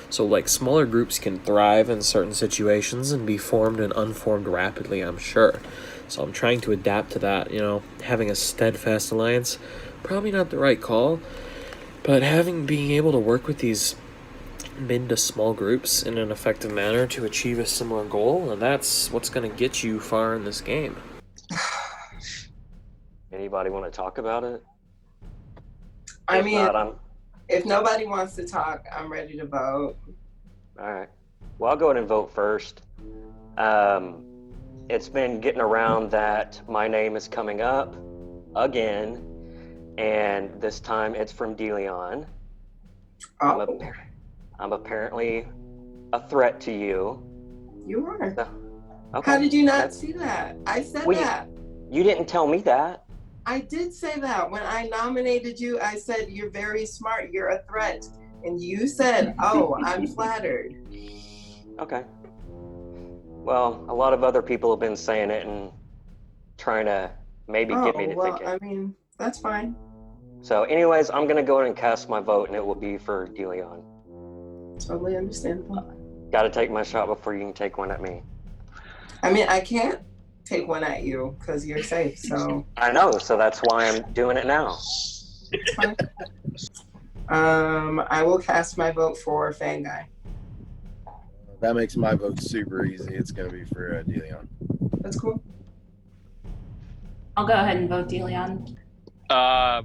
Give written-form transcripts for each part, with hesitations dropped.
So, like, smaller groups can thrive in certain situations and be formed and unformed rapidly, I'm sure. So, I'm trying to adapt to that, having a steadfast alliance, probably not the right call, but being able to work with these mid to small groups in an effective manner to achieve a similar goal, and that's what's going to get you far in this game. Anybody want to talk about it? If nobody wants to talk, I'm ready to vote. All right. Well, I'll go ahead and vote first. It's been getting around that my name is coming up again, and this time it's from DeLeon. Oh. I'm apparently a threat to you. You are. So, okay. How did you not see that? I said that. You didn't tell me that. I did say that. When I nominated you, I said, you're very smart. You're a threat. And you said, oh, I'm flattered. Okay. Well, a lot of other people have been saying it and trying to maybe get me to think it. I mean, that's fine. So anyways, I'm going to go ahead and cast my vote, and it will be for DeLeon. Totally understandable. Got to take my shot before you can take one at me. I mean, I can't take one at you because you're safe, so. I know, so that's why I'm doing it now. I will cast my vote for Fanguy. That makes my vote super easy. It's going to be for DeLeon. That's cool. I'll go ahead and vote DeLeon.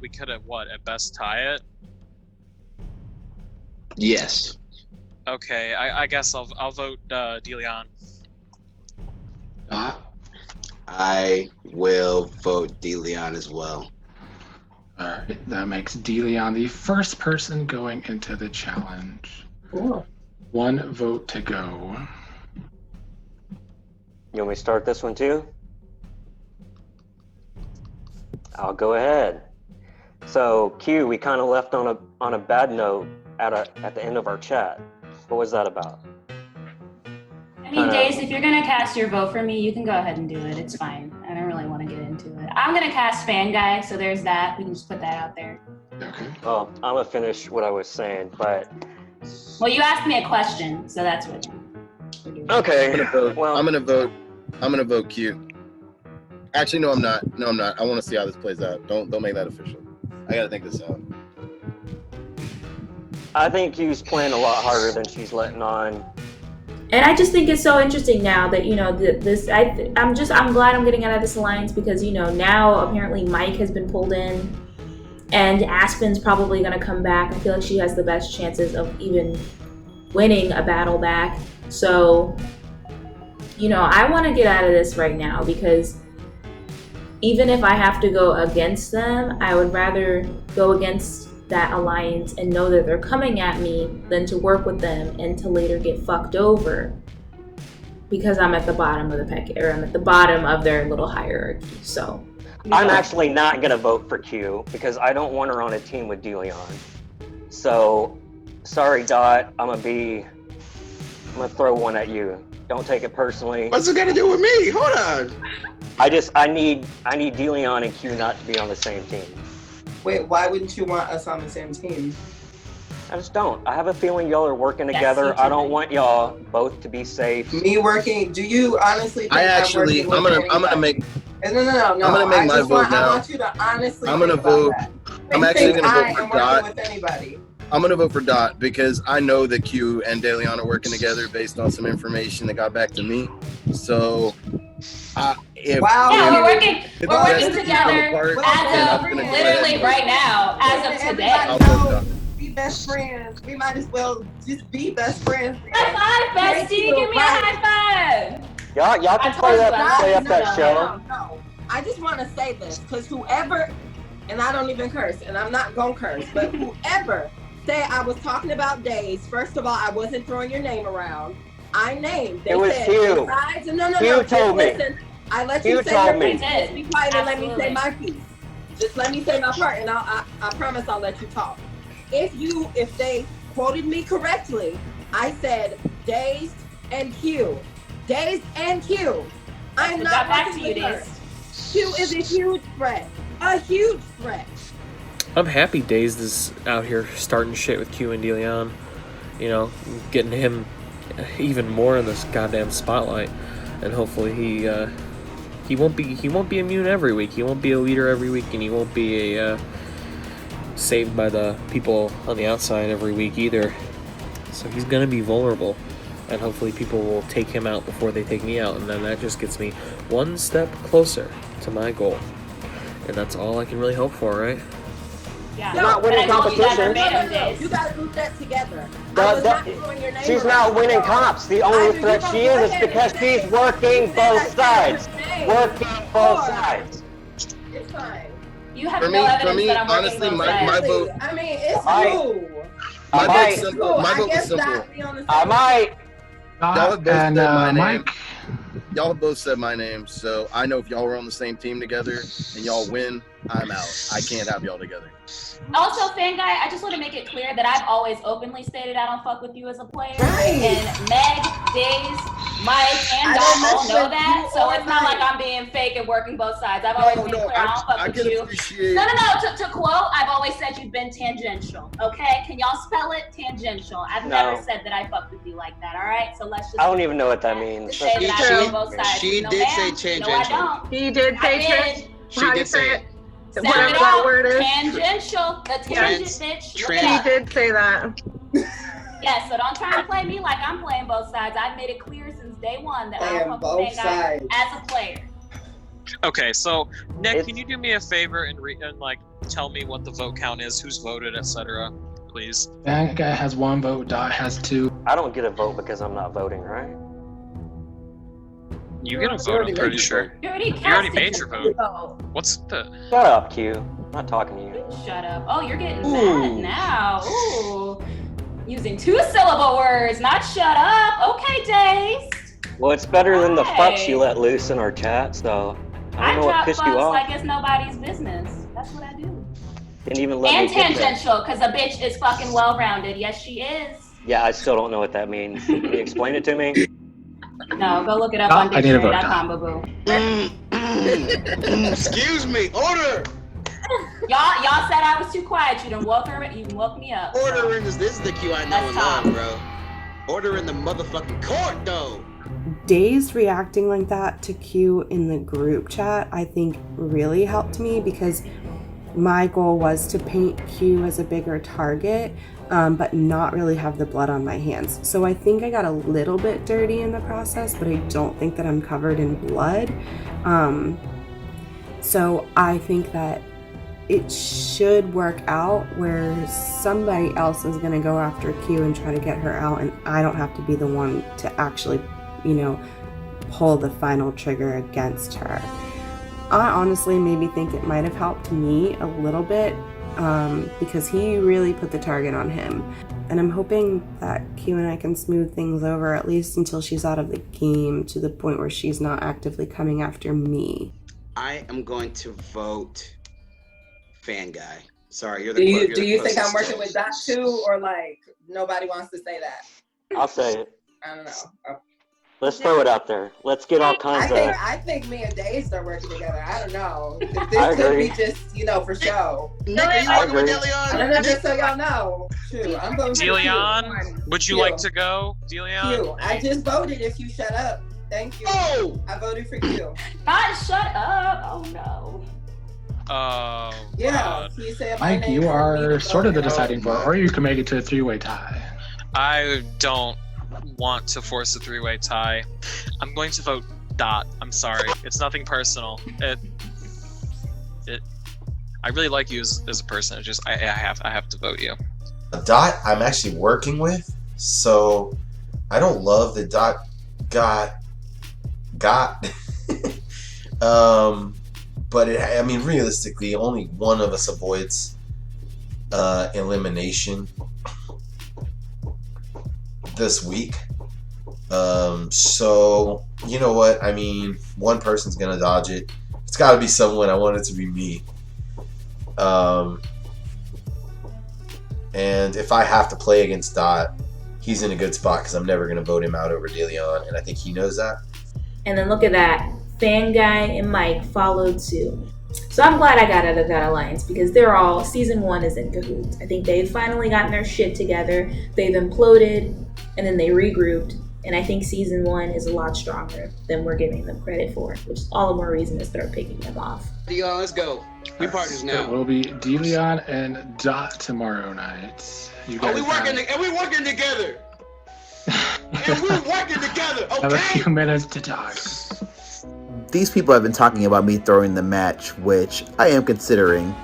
We could at best tie it? Yes. Okay, I guess I'll vote DeLeon. I will vote DeLeon as well. All right, that makes DeLeon the first person going into the challenge. Cool. 1 vote to go. You want me to start this one too? I'll go ahead. So Q, we kind of left on a bad note at the end of our chat. What was that about? I mean, Daze, if you're gonna cast your vote for me, you can go ahead and do it. It's fine. I don't really want to get into it. I'm gonna cast Fanguy, so there's that. We can just put that out there. Okay. Well, I'm gonna finish what I was saying, but. Well, you asked me a question, so that's what. Okay. I'm gonna vote Q. Actually, no, I'm not. I want to see how this plays out. Don't make that official. I gotta think this out. I think Q's playing a lot harder than she's letting on. And I just think it's so interesting now that, I'm glad I'm getting out of this alliance because, now apparently Mike has been pulled in and Aspen's probably going to come back. I feel like she has the best chances of even winning a battle back. So, I want to get out of this right now because even if I have to go against them, I would rather go against that alliance and know that they're coming at me than to work with them and to later get fucked over because I'm at the bottom of the pack, or I'm at the bottom of their little hierarchy. So I'm actually not gonna vote for Q because I don't want her on a team with DeLeon. So sorry, Dot, I'm gonna throw one at you. Don't take it personally. What's it gonna do with me? Hold on. I need DeLeon and Q not to be on the same team. Wait, why wouldn't you want us on the same team? I just don't. I have a feeling y'all are working together. I don't want y'all both to be safe. Me working? Do you honestly think I'm gonna make. No. I'm gonna make my vote now. I want you to honestly. I'm gonna vote. I'm actually gonna vote for Dot. With anybody. I'm gonna vote for Dot because I know that Q and DeLeon are working together based on some information that got back to me. So, we're working together as of literally right now, as of today. Be best friends. We might as well just be best friends. High five, Bestie! Give me a high five. Y'all can play up that show. No. I just want to say this because whoever, and I don't even curse, and I'm not gonna curse, but whoever say I was talking about Days, first of all, I wasn't throwing your name around. I named. It was Q. No. Q told me. Listen, I let you say your piece. Just be quiet and let me say my piece. Just let me say my part, and I promise I'll let you talk. If they quoted me correctly, I said Days and Q. Days and Q. I'm not back to you, Days. Q is a huge threat. A huge threat. I'm happy Dazed is out here starting shit with Q and DeLeon. getting him even more in this goddamn spotlight, and hopefully he won't be immune every week. He won't be a leader every week, and he won't be a saved by the people on the outside every week either. So he's gonna be vulnerable, and hopefully people will take him out before they take me out, and then that just gets me one step closer to my goal, and that's all I can really hope for, right? Yeah. You're not winning competition. You gotta do that together. She's not winning comps. The only threat she is because she's working both sides. Working both sides. It's fine. You have no evidence that I'm working honestly, both my sides. vote. I mean, it's you. My vote's Cool. simple. My I vote is guess simple. that be on the I same might. Y'all have both And said my name. Mike. Y'all have both said my name, so I know if y'all were on the same team together and y'all win, I'm out. I can't have y'all together. Also, fan guy, I just want to make it clear that I've always openly stated I don't fuck with you as a player. Right. And Meg, Days, Mike, and I Dom don't all mess know with that. you So or it's not Mike. like I'm being fake and working both sides. I've always been clear I don't fuck I with can you. appreciate. No. To quote, I've always said you've been tangential. Okay? Can y'all spell it? Tangential. I've never No. said that I fuck with you like that. All right? So let's just. I don't even know what that means. Say that I She- do both sides. she No, did ma'am. say No, I tangential. don't. He did I say did. She How do you did say say it? it. Sound Whatever it that out. word is. Tangential. The tangent, bitch. Look it He up. did say that. Yeah, so don't try to play me like I'm playing both sides. I've made it clear since day one that I Playing don't fuck both with Fan Guy sides. as a player. Okay, so Nick, It's- can you do me a favor and like tell me what the vote count is, who's voted, etc. Please. That guy has 1 vote. Dot has 2. I don't get a vote because I'm not voting, right? You get a vote, I'm pretty sure. You already You already casted made your vote. vote. What's the? Shut up, Q. I'm not talking to you. Shut up. Oh, you're getting Ooh. mad now. Ooh. Using 2-syllable words, not shut up. Okay, Days. Well, it's better than the fucks Hey. you let loose in our chat, so I I don't know what drop pissed you fucks off. like it's nobody's business. That's what I do. Didn't even let And me get there. tangential, because a bitch is fucking well-rounded. Yes, she is. Yeah, I still don't know what that means. Can you explain it to me? No, go look it up Oh, on I need a vote. dictionary.com, boo-boo. Excuse me. Order. Y'all said I was too quiet. You done woke me up. Order in this. This is the Q I know Let's and talk. love, bro. Order in the motherfucking court, though. Days reacting like that to Q in the group chat, I think really helped me because my goal was to paint Q as a bigger target, but not really have the blood on my hands. So I think I got a little bit dirty in the process, but I don't think that I'm covered in blood. So I think that it should work out where somebody else is going to go after Q and try to get her out, and I don't have to be the one to actually, pull the final trigger against her. I honestly maybe think it might have helped me a little bit because he really put the target on him. And I'm hoping that Q and I can smooth things over at least until she's out of the game to the point where she's not actively coming after me. I am going to vote Fan Guy. Sorry, you're Do the you you're do the you think I'm closest. working with Dot too, or like nobody wants to say that? I'll say it. I don't know. Let's throw it out there. Let's get all kinds of. I think me and Dave start working together. I don't know. I This could agree. be just for show. Nick, are you I working with agree. I don't know, Deleon? just so y'all know. Shoot, I'm voting for Deleon, would you Q. like to go? Deleon? Q. I just voted if you shut up. Thank you. Oh! I voted for Q. Not shut up. Oh no. Oh. Yeah. God. He said my Mike, name you for me are to sort of the vote. deciding vote, or you can make it to a 3-way tie. I don't want to force a 3-way tie. I'm going to vote Dot. I'm sorry. It's nothing personal. I really like you as a person. It's just I have to vote you. Dot I'm actually working with, so I don't love that Dot got but realistically only one of us avoids elimination this week, so you know what, one person's gonna dodge it. It's got to be someone. I want it to be me. And if I have to play against Dot, he's in a good spot because I'm never going to vote him out over Deleon, and I think he knows that. And then look at that. Fan Guy and Mike followed suit. So I'm glad I got out of that alliance because they're all, season 1 is in cahoots. I think they've finally gotten their shit together. They've imploded and then they regrouped. And I think season 1 is a lot stronger than we're giving them credit for, which is all the more reason to start picking them off. Dion, let's go. We partners now. It will be Deleon and Dot tomorrow night. You guys we working together. And we're working together, have a few minutes to talk. These people have been talking about me throwing the match, which I am considering,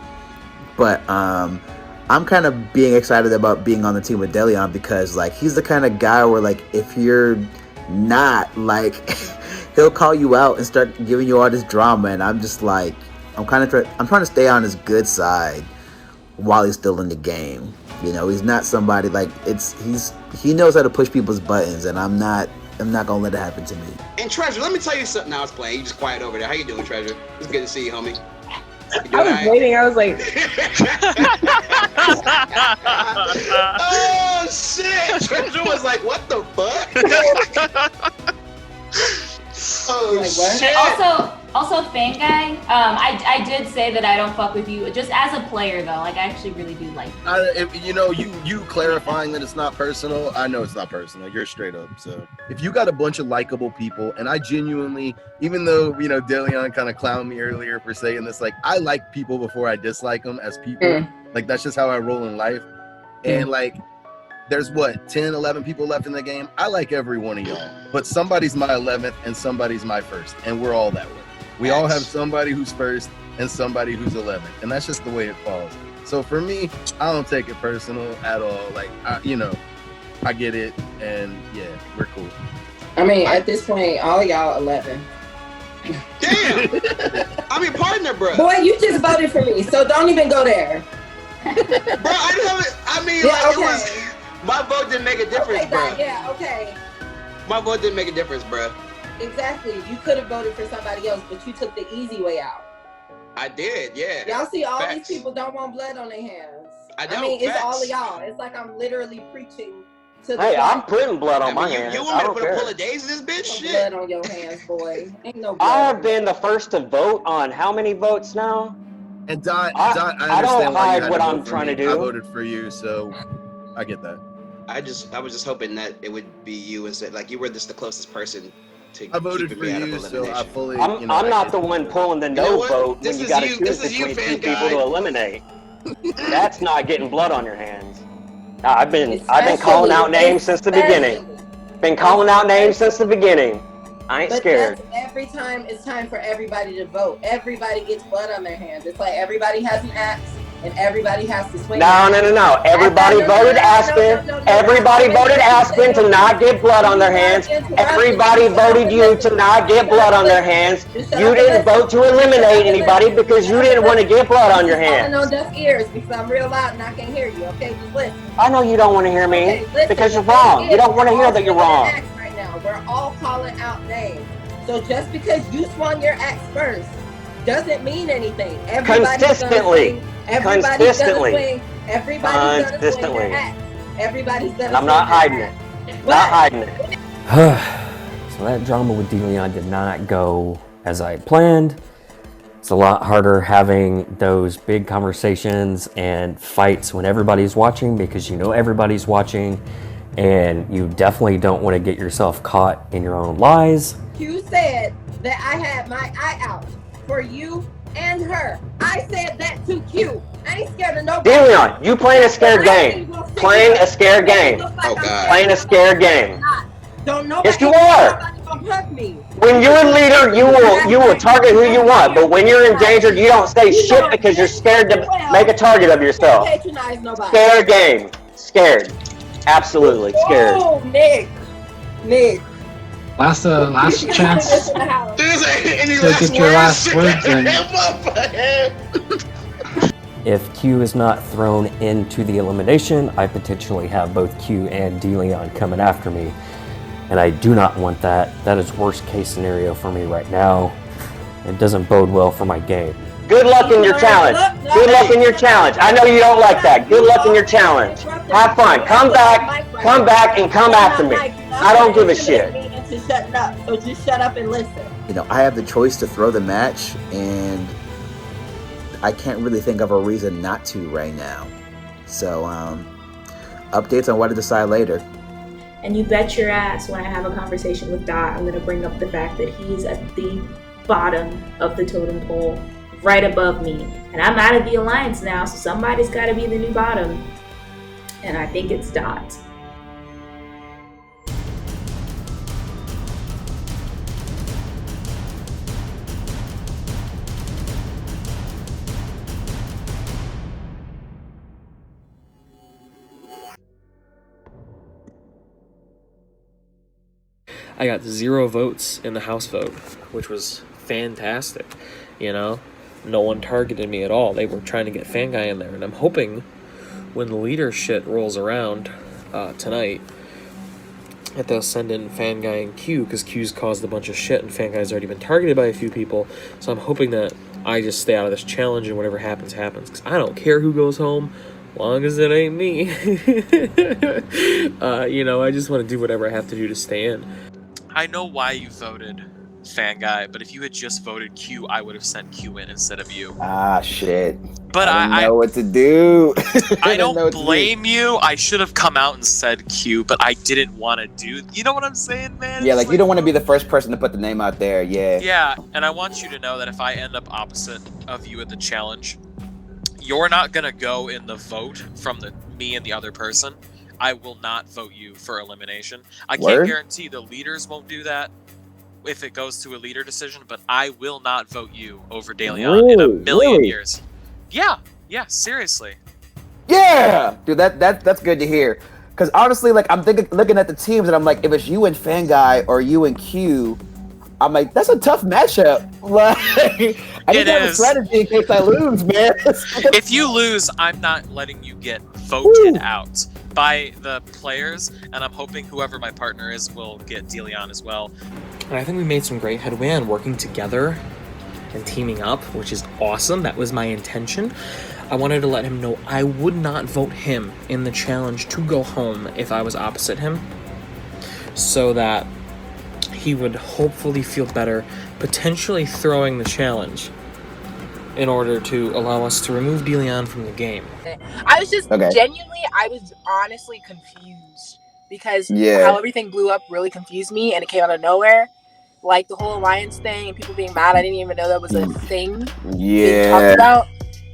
but I'm kind of being excited about being on the team with Deleon because like he's the kind of guy where like if you're not like he'll call you out and start giving you all this drama, and I'm just like I'm trying to stay on his good side while he's still in the game. You know, he's not somebody like he knows how to push people's buttons, and I'm not gonna let it happen to me. And Treasure, let me tell you something. Now I was playing. You just quiet over there. How you doing, Treasure? It's good to see you, homie. I was waiting. I was like, oh shit! Treasure was like, what the fuck? Oh like, what? shit! Also, Fan Guy, I did say that I don't fuck with you just as a player though. Like I actually really do like you. You clarifying that it's not personal. I know it's not personal. You're straight up. So if you got a bunch of likable people, and I genuinely, even though Deleon kind of clowned me earlier for saying this, like I like people before I dislike them as people. Like that's just how I roll in life. And like there's 10, 11 people left in the game. I like every one of y'all, but somebody's my 11th and somebody's my first, and we're all that way. We all have somebody who's first and somebody who's 11th, and that's just the way it falls. So for me, I don't take it personal at all. Like, I get it, and yeah, we're cool. I mean, at this point, all y'all 11. Damn! I'm your partner, bro. Boy, you just voted for me, so don't even go there. Bro, it was my vote didn't make a difference, okay, bro. Yeah, okay. My vote didn't make a difference, bro. Exactly. You could have voted for somebody else, but you took the easy way out. I did, yeah. Y'all see all Facts. these people don't want blood on their hands. I mean, it's facts. all of y'all. It's like I'm literally preaching to the Hey, black. I'm putting blood on my hands. You I want me to don't put a care. pull of days in this bitch? Some Shit. blood on your hands, boy. Ain't no blood. I have been the first to vote on how many votes now? And Dot, I understand don't why you hide had what to vote I'm for trying me. to do. I voted for you, so I get that. I was just hoping that it would be you instead. Like you were just the closest person to I voted keeping for me out of you, so elimination. I fully. I'm not the one pulling the no what? vote This when you is got to you- choose this is you, between fan two people guy. to eliminate. That's not getting blood on your hands. Nah, I've been Especially- calling out names since the beginning. Been calling out names since the beginning. I ain't But scared. that's every time it's time for everybody to vote. Everybody gets blood on their hands. It's like everybody has an axe and everybody has to swing. No. Everybody voted Aspen. Everybody voted Aspen to not get blood on their hands. Everybody voted you to not get blood on their hands. You didn't vote to eliminate anybody because you didn't want to get blood on your hands. On deaf ears because I'm real loud and I can't hear you. Okay, just listen. I know you don't want to hear me Okay, listen, because you're the thing wrong. is, You don't want to we're hear all that you're swinging wrong. an axe right now. We're all calling out names. So just because you swung your axe first doesn't mean anything. Everybody's Consistently. Gonna swing. Everybody's Consistently. Gonna swing. Everybody's gonna swing Consistently. their axe. Everybody's gonna. And I'm swing not their hiding axe. it. But Not hiding it. So that drama with Deleon did not go as I planned. It's a lot harder having those big conversations and fights when everybody's watching because you know everybody's watching and you definitely don't want to get yourself caught in your own lies. You said that I had my eye out for you and her. I said that to Q. I ain't scared of nobody. Deleon, you playing a scared game. Playing a scared game. Oh God. Playing a scared game. Don't nobody. Yes, you are. Nobody gonna hug me. When you're a leader, you will target who you want. But when you're endangered, you don't say shit because you're scared to make a target of yourself. Don't patronize nobody. Scared game. Scared. Absolutely scared. Oh, Nick. Last chance In the house. to get your last words in. If Q is not thrown into the elimination, I potentially have both Q and Deleon coming after me. And I do not want that. That is worst case scenario for me right now. It doesn't bode well for my game. Good luck in your challenge. Good luck in your challenge. I know you don't like that. Good luck in your challenge. Have fun. Come back and come after me. I don't give a shit. Into shutting up. So just shut up and listen. You know, I have the choice to throw the match, and I can't really think of a reason not to right now. So, updates on what to decide later. And you bet your ass when I have a conversation with Dot, I'm going to bring up the fact that he's at the bottom of the totem pole, right above me. And I'm out of the alliance now, so somebody's got to be the new bottom. And I think it's Dot. I got 0 votes in the House vote, which was fantastic. You know, no one targeted me at all. They were trying to get Fanguy in there, and I'm hoping when the leader shit rolls around tonight that they'll send in Fanguy and Q, because Q's caused a bunch of shit and Fanguy's already been targeted by a few people. So I'm hoping that I just stay out of this challenge and whatever happens, happens. Because I don't care who goes home, long as it ain't me. You know, I just want to do whatever I have to do to stay in. I know why you voted Fanguy, but if you had just voted Q, I would have sent Q in instead of you. Ah, shit. But I didn't know what to do. I don't blame you. I should have come out and said Q, but I didn't want to do. You know what I'm saying, man? Yeah, It's like you don't want to be the first person to put the name out there. Yeah. Yeah, and I want you to know that if I end up opposite of you at the challenge, you're not gonna go in the vote from me and the other person. I will not vote you for elimination. I can't guarantee the leaders won't do that if it goes to a leader decision, but I will not vote you over DeLeon in a million years. Yeah, seriously. Yeah, dude, that's good to hear. Because honestly, like I'm looking at the teams, and I'm like, if it's you and Fanguy or you and Q, I'm like, that's a tough matchup. Like, I need to have a strategy in case I lose, man. If you lose, I'm not letting you get voted out by the players, and I'm hoping whoever my partner is will get DeLeon as well. And I think we made some great headway on working together and teaming up, which is awesome. That was my intention. I wanted to let him know I would not vote him in the challenge to go home if I was opposite him, so that he would hopefully feel better, potentially throwing the challenge in order to allow us to remove DeLeon from the game. I was just genuinely, I was honestly confused because how everything blew up really confused me, and it came out of nowhere. Like the whole alliance thing and people being mad, I didn't even know that was a thing being talked about.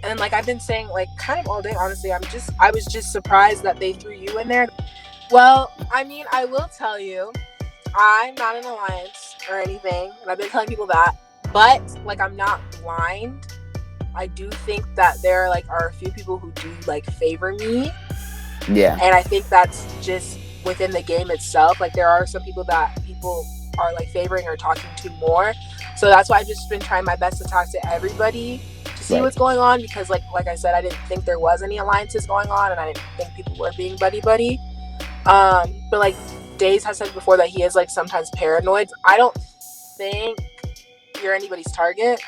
And like I've been saying like kind of all day, honestly, I was just surprised that they threw you in there. Well, I mean, I will tell you, I'm not an alliance or anything, and I've been telling people that, but like I'm not blind. I do think that there are a few people who do like favor me. Yeah. And I think that's just within the game itself. Like there are some people that people are like favoring or talking to more. So that's why I've just been trying my best to talk to everybody to see what's going on, because like I said, I didn't think there was any alliances going on, and I didn't think people were being buddy. But like Days has said before that he is like sometimes paranoid. I don't think you're anybody's target,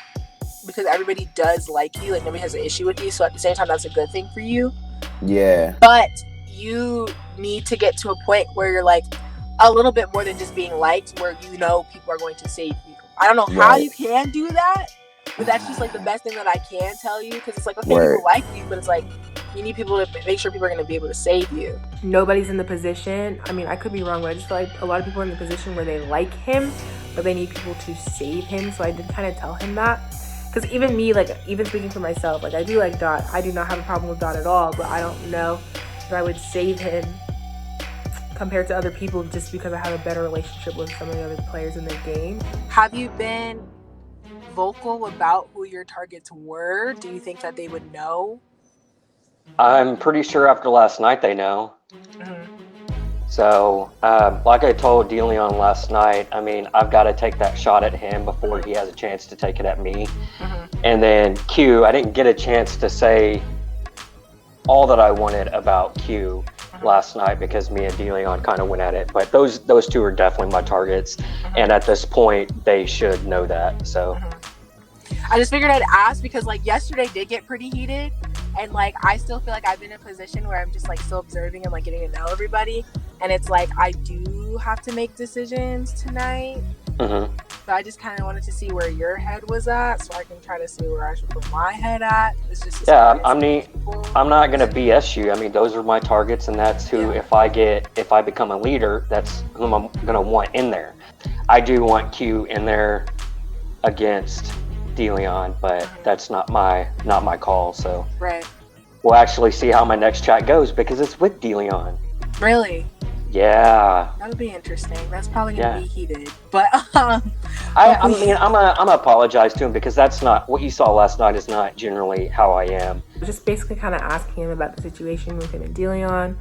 because everybody does like you, like nobody has an issue with you, so at the same time that's a good thing for you. Yeah. But you need to get to a point where you're like a little bit more than just being liked, where you know people are going to save you. I don't know how you can do that, but that's just like the best thing that I can tell you, because it's like, okay, people like you, but it's like you need people to make sure people are going to be able to save you. Nobody's in the position, I mean, I could be wrong, but I just feel like a lot of people are in the position where they like him, but they need people to save him. So I did kind of tell him that. Because even me, like, even speaking for myself, like, I do like Dot. I do not have a problem with Dot at all, but I don't know if I would save him compared to other people just because I have a better relationship with some of the other players in the game. Have you been vocal about who your targets were? Do you think that they would know? I'm pretty sure after last night they know. Mm-hmm. So, like I told DeLeon last night, I mean, I've got to take that shot at him before he has a chance to take it at me. Mm-hmm. And then Q, I didn't get a chance to say all that I wanted about Q last night because me and DeLeon kind of went at it. But those two are definitely my targets. And at this point, they should know that. So I just figured I'd ask because like yesterday did get pretty heated. And like I still feel like I've been in a position where I'm just like still observing and like getting to know everybody, and it's like I do have to make decisions tonight. So I just kind of wanted to see where your head was at, so I can try to see where I should put my head at. It's just I'm not gonna BS you. I mean, those are my targets, and that's who. If I become a leader, that's whom I'm gonna want in there. I do want Q in there against DeLeon, but that's not my call. So right. We'll actually see how my next chat goes because it's with DeLeon. Really? Yeah. That would be interesting. That's probably gonna be heated, but I mean, I'm gonna apologize to him because that's not what you saw last night. Is not generally how I am. Just basically kind of asking him about the situation with him and DeLeon,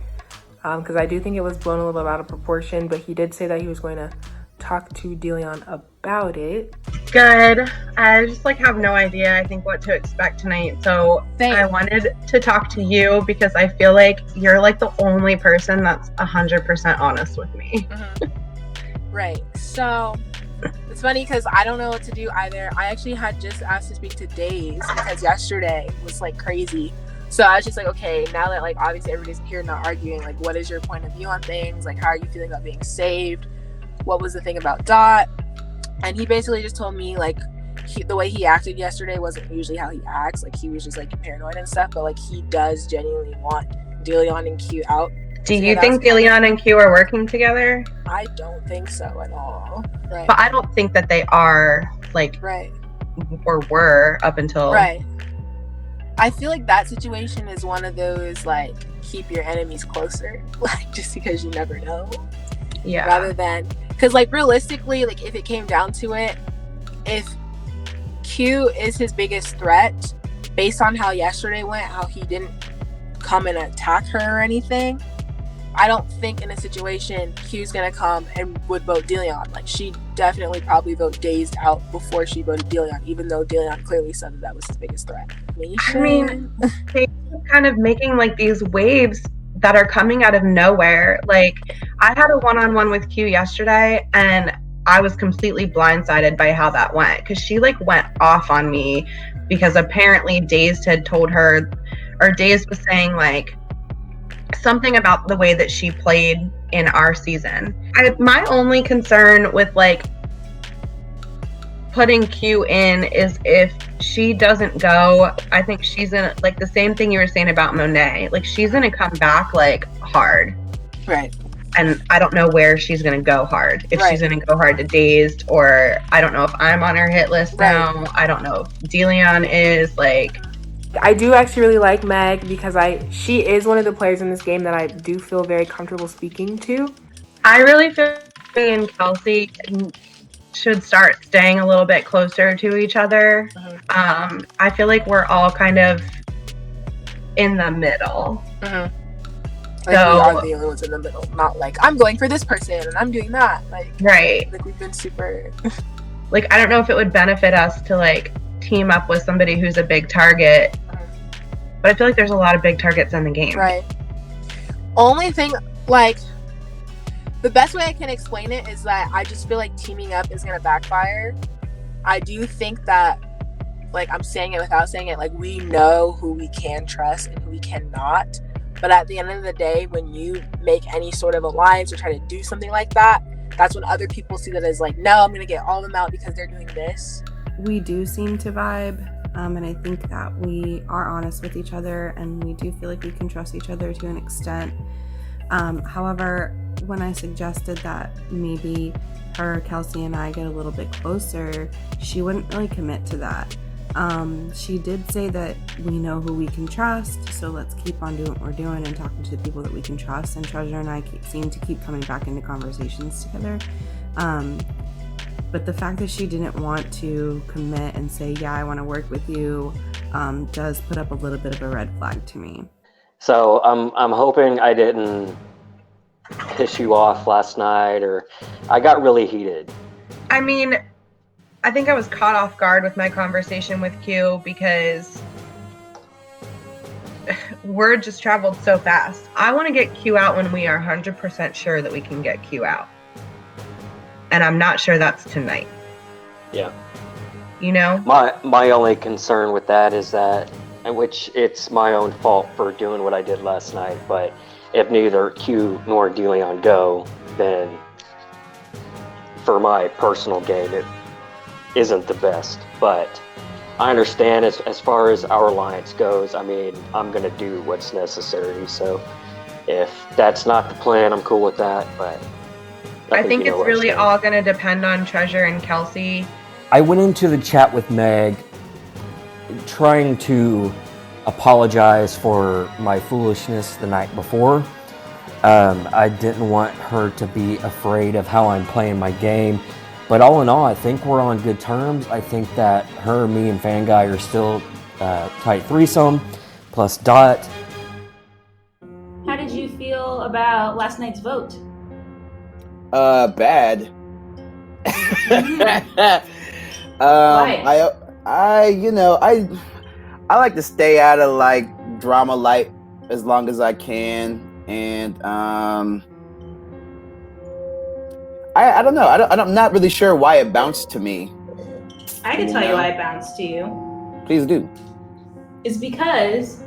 because I do think it was blown a little bit out of proportion. But he did say that he was going to talk to DeLeon about it. Good. I just have no idea, I think, what to expect tonight. So I wanted to talk to you because I feel like you're the only person that's 100% honest with me. Right. So it's funny because I don't know what to do either. I actually had just asked to speak to Days because yesterday was crazy. So I was just okay, now that obviously everybody's here not arguing, what is your point of view on things? How are you feeling about being saved? What was the thing about Dot? And he basically just told me the way he acted yesterday wasn't usually how he acts. He was just paranoid and stuff, but he does genuinely want DeLeon and Q out. Do you think DeLeon and Q are working together? I don't think so at all. Right. But I don't think that they are right. or were up until right. I feel that situation is one of those keep your enemies closer, just because you never know. Yeah. Rather than because realistically, if it came down to it, if Q is his biggest threat, based on how yesterday went, how he didn't come and attack her or anything, I don't think in a situation Q's gonna come and would vote DeLeon. She'd definitely probably vote Dazed out before she voted DeLeon, even though DeLeon clearly said that was his biggest threat. I mean, they're kind of making these waves that are coming out of nowhere. I had a one-on-one with Q yesterday, and I was completely blindsided by how that went, because she went off on me because apparently Dazed had told her, or Dazed was saying something about the way that she played in our season. My only concern with putting Q in is if she doesn't go, I think she's in the same thing you were saying about Monet. She's gonna come back hard. Right. And I don't know where she's gonna go hard. If she's gonna go hard to Dazed, or I don't know if I'm on her hit list now. I don't know if DeLeon is I do actually really like Meg because she is one of the players in this game that I do feel very comfortable speaking to. I really feel me and Kelsey should start staying a little bit closer to each other. I feel we're all kind of in the middle. So we are the only ones in the middle, not I'm going for this person and I'm doing that. Right. We've been super I don't know if it would benefit us to team up with somebody who's a big target, but I feel there's a lot of big targets in the game. Right. Only thing the best way I can explain it is that I just feel teaming up is gonna backfire. I do think that I'm saying it without saying it, we know who we can trust and who we cannot. But at the end of the day, when you make any sort of alliance or try to do something like that, that's when other people see that as no, I'm gonna get all of them out because they're doing this. We do seem to vibe, and I think that we are honest with each other, and we do feel we can trust each other to an extent. However, when I suggested that maybe her, Kelsey, and I get a little bit closer, she wouldn't really commit to that. She did say that we know who we can trust, so let's keep on doing what we're doing and talking to the people that we can trust, and Treasure and I seem to keep coming back into conversations together. But the fact that she didn't want to commit and say, yeah, I want to work with you, does put up a little bit of a red flag to me. So I'm hoping I didn't piss you off last night, or I got really heated. I mean, I think I was caught off guard with my conversation with Q because word just traveled so fast. I want to get Q out when we are 100% sure that we can get Q out. And I'm not sure that's tonight. Yeah. You know? My only concern with that is that, which it's my own fault for doing what I did last night, but if neither Q nor DeLeon go, then for my personal gain, isn't the best. But I understand as far as our alliance goes, I mean, I'm going to do what's necessary. So if that's not the plan, I'm cool with that. But I think it's really all going to depend on Treasure and Kelsey. I went into the chat with Meg trying to apologize for my foolishness the night before. I didn't want her to be afraid of how I'm playing my game. But all in all, I think we're on good terms. I think that her, me, and Fanguy are still tight threesome, plus Dot. How did you feel about last night's vote? Bad. Why? I like to stay out of like drama light as long as I can, and I don't know. I'm not really sure why it bounced to me. I can tell you why it bounced to you. Please do. It's because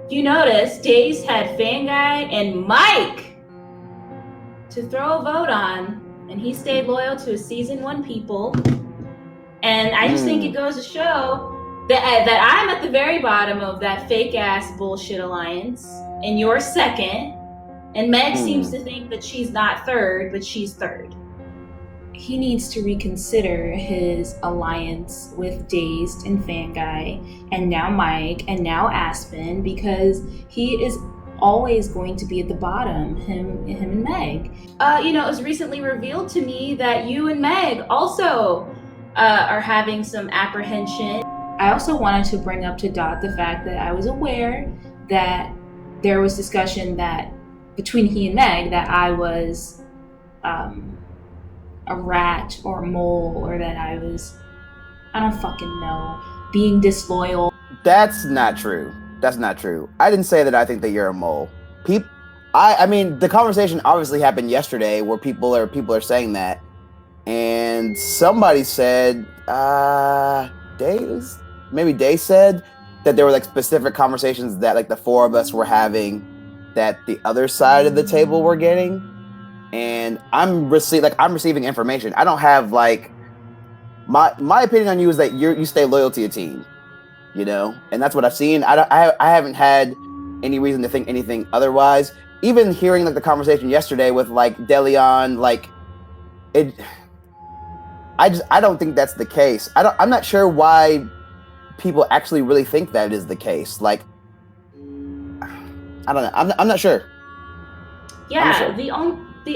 you notice Days had Fanguy and Mike to throw a vote on, and he stayed loyal to his season 1 people. And I just think it goes to show that I'm at the very bottom of that fake ass bullshit alliance, and you're second. And Meg seems to think that she's not third, but she's third. He needs to reconsider his alliance with Dazed and Fanguy, and now Mike, and now Aspen, because he is always going to be at the bottom, him and Meg. It was recently revealed to me that you and Meg also are having some apprehension. I also wanted to bring up to Dot the fact that I was aware that there was discussion that between he and Meg that I was a rat or a mole, or that I was, I don't fucking know, being disloyal. That's not true. That's not true. I didn't say that I think that you're a mole. I mean, the conversation obviously happened yesterday where people are saying that, and somebody said, Day said that there were like specific conversations that like the 4 of us were having that the other side of the table were getting, and I'm receiving information. I don't have like my opinion on you is that you stay loyal to your team, and that's what I've seen. I haven't had any reason to think anything otherwise. Even hearing like the conversation yesterday with like Deleon, like it, I don't think that's the case. I'm not sure why people actually really think that is the case. Like, I don't know. I'm not sure. Yeah,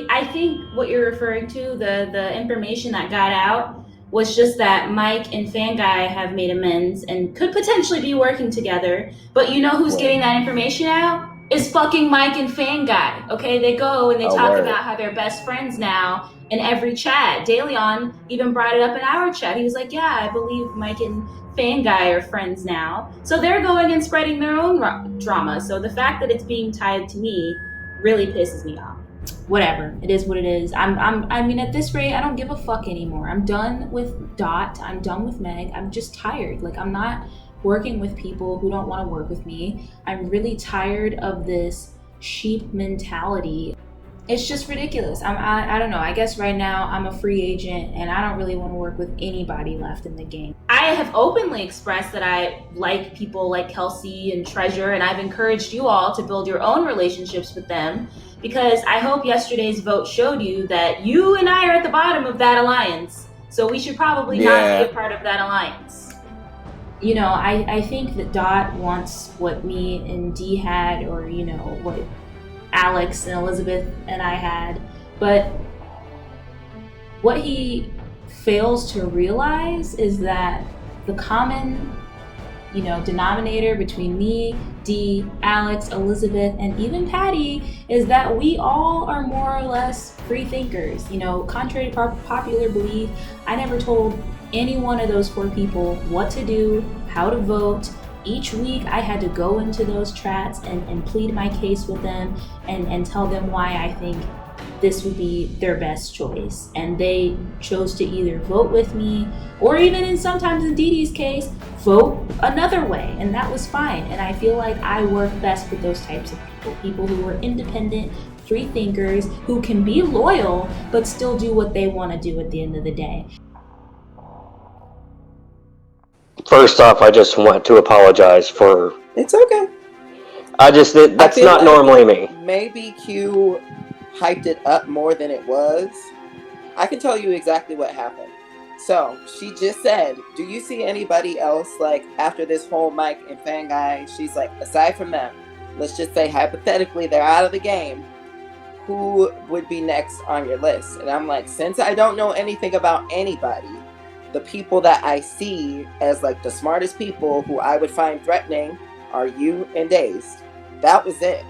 I think what you're referring to, the information that got out was just that Mike and Fanguy have made amends and could potentially be working together. But you know who's getting that information out? Is fucking Mike and Fanguy. Okay, they go and they talk about how they're best friends now in every chat. DeLeon even brought it up in our chat. He was like, yeah, I believe Mike and Fanguy are friends now. So they're going and spreading their own drama. So the fact that it's being tied to me really pisses me off. Whatever, it is what it is. I mean, at this rate, I don't give a fuck anymore. I'm done with Dot. I'm done with Meg. I'm just tired. Like, I'm not working with people who don't want to work with me. I'm really tired of this sheep mentality. It's just ridiculous. I don't know. I guess right now I'm a free agent and I don't really want to work with anybody left in the game. I have openly expressed that I like people like Kelsey and Treasure, and I've encouraged you all to build your own relationships with them, because I hope yesterday's vote showed you that you and I are at the bottom of that alliance. So we should probably not be a part of that alliance. I think that Dot wants what me and Dee had, or, what Alex and Elizabeth and I had. But what he fails to realize is that the common, denominator between me, Dee, Alex, Elizabeth, and even Patty is that we all are more or less free thinkers. Contrary to popular belief, I never told any one of those 4 people what to do, how to vote. Each week I had to go into those chats and plead my case with them and tell them why I think this would be their best choice. And they chose to either vote with me, or even sometimes in Dee Dee's case, vote another way. And that was fine. And I feel like I work best with those types of people who are independent, free thinkers, who can be loyal, but still do what they want to do at the end of the day. First off, I just want to apologize for. It's okay. That's not normally me. Maybe Q hyped it up more than it was. I can tell you exactly what happened. So she just said, do you see anybody else, like, after this whole Mike and Fan Guy? She's like, aside from them, let's just say hypothetically they're out of the game, who would be next on your list? And I'm like, since I don't know anything about anybody, the people that I see as like the smartest people who I would find threatening are you and Dazed. That was it.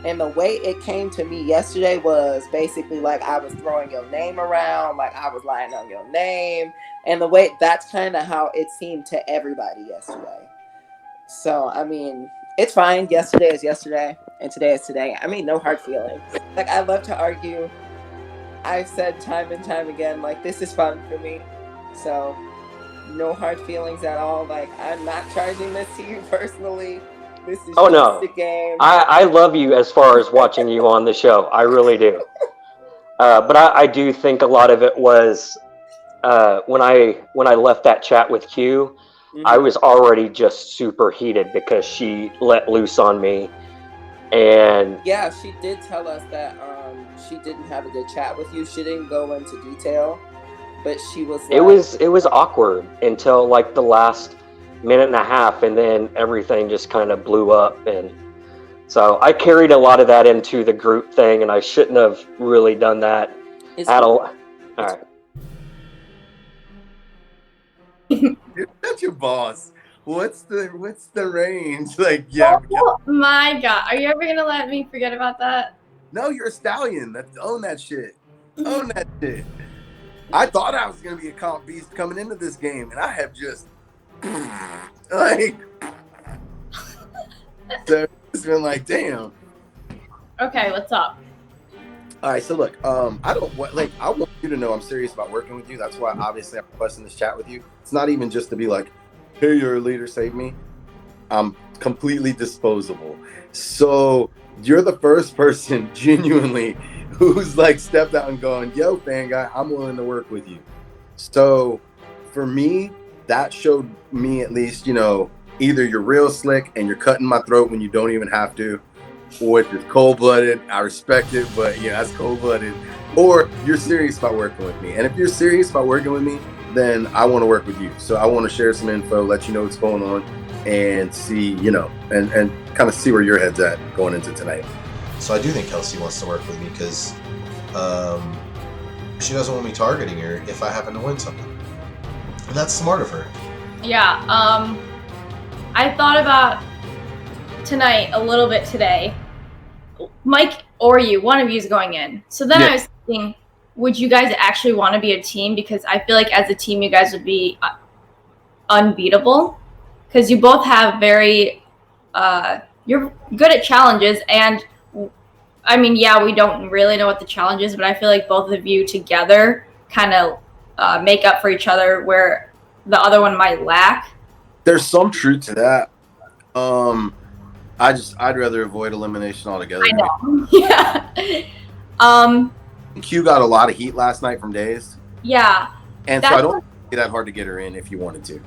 And the way it came to me yesterday was basically like I was throwing your name around, like I was lying on your name. And the way that's kind of how it seemed to everybody yesterday. So, I mean, it's fine. Yesterday is yesterday and today is today. I mean, no hard feelings. Like, I love to argue. I've said time and time again, like, this is fun for me. So, no hard feelings at all. Like, I'm not charging this to you personally. This is just a game. I love you as far as watching you on the show. I really do. But I do think a lot of it was when I left that chat with Q, I was already just super heated because she let loose on me. And yeah, she did tell us that she didn't have a good chat with you. She didn't go into detail, but she was like, it was awkward until like the last minute and a half, and then everything just kind of blew up. And so I carried a lot of that into the group thing, and I shouldn't have really done that all right. That's your boss. What's the range? Like, yeah. Oh my god, are you ever gonna let me forget about that? No, you're a stallion. Own that shit. Own that shit. I thought I was gonna be a comp beast coming into this game, and I have just like so it's been like, damn. Okay, what's up? All right, so look, I want you to know I'm serious about working with you. That's why obviously I'm requesting this chat with you. It's not even just to be like, hey, you're a leader, save me. I'm completely disposable. So you're the first person genuinely who's like stepped out and gone, yo, Fan Guy, I'm willing to work with you. So for me, that showed me at least, either you're real slick and you're cutting my throat when you don't even have to, or if you're cold-blooded, I respect it, but yeah, that's cold-blooded, or you're serious about working with me. And if you're serious about working with me, then I want to work with you. So I want to share some info, let you know what's going on, and see, and kind of see where your head's at going into tonight. So I do think Kelsey wants to work with me because she doesn't want me targeting her if I happen to win something. And that's smart of her. Yeah, I thought about tonight a little bit today. Mike or you, one of you is going in. So then I was thinking, would you guys actually want to be a team? Because I feel like as a team, you guys would be unbeatable. Because you both have very, you're good at challenges. And I mean, yeah, we don't really know what the challenge is, but I feel like both of you together kind of make up for each other where the other one might lack. There's some truth to that. I'd rather avoid elimination altogether. I know. Yeah. Q got a lot of heat last night from Dazed. Yeah. And so I don't think it'd be that hard to get her in if you wanted to.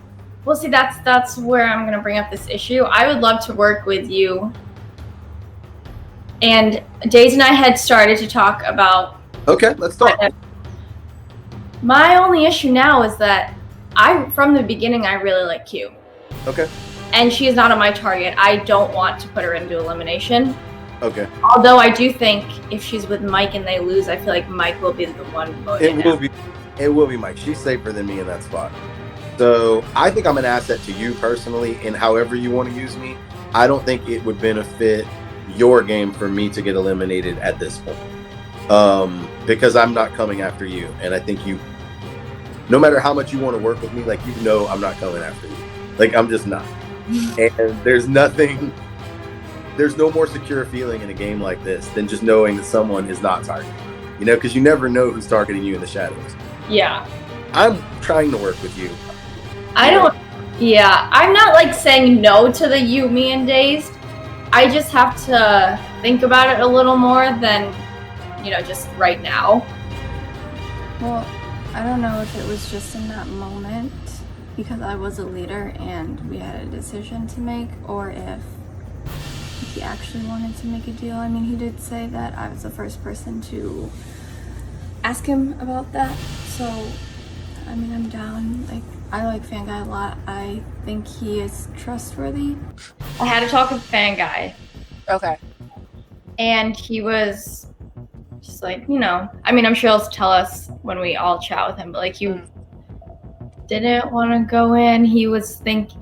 Well, see, that's where I'm going to bring up this issue. I would love to work with you. And Dazed and I had started to talk about... Okay, let's talk. My only issue now is that from the beginning, I really like Q. Okay. And she is not on my target. I don't want to put her into elimination. Okay. Although I do think if she's with Mike and they lose, I feel like Mike will be the one voting. It will be Mike. She's safer than me in that spot. So I think I'm an asset to you personally in however you want to use me. I don't think it would benefit your game for me to get eliminated at this point. Because I'm not coming after you. And I think no matter how much you want to work with me, like, I'm not coming after you. Like, I'm just not. And there's no more secure feeling in a game like this than just knowing that someone is not targeting you, because you never know who's targeting you in the shadows. Yeah. I'm trying to work with you. I'm not like saying no to the you, me, and Dazed. I just have to think about it a little more than, just right now. Well, I don't know if it was just in that moment, because I was a leader and we had a decision to make, or if he actually wanted to make a deal. I mean, he did say that I was the first person to ask him about that, so I mean, I'm down. Like, I like Fanguy a lot. I think he is trustworthy. I had a talk with Fanguy. Okay. And he was just like, you know, I mean, I'm sure he'll tell us when we all chat with him, but like, you didn't want to go in. He was saying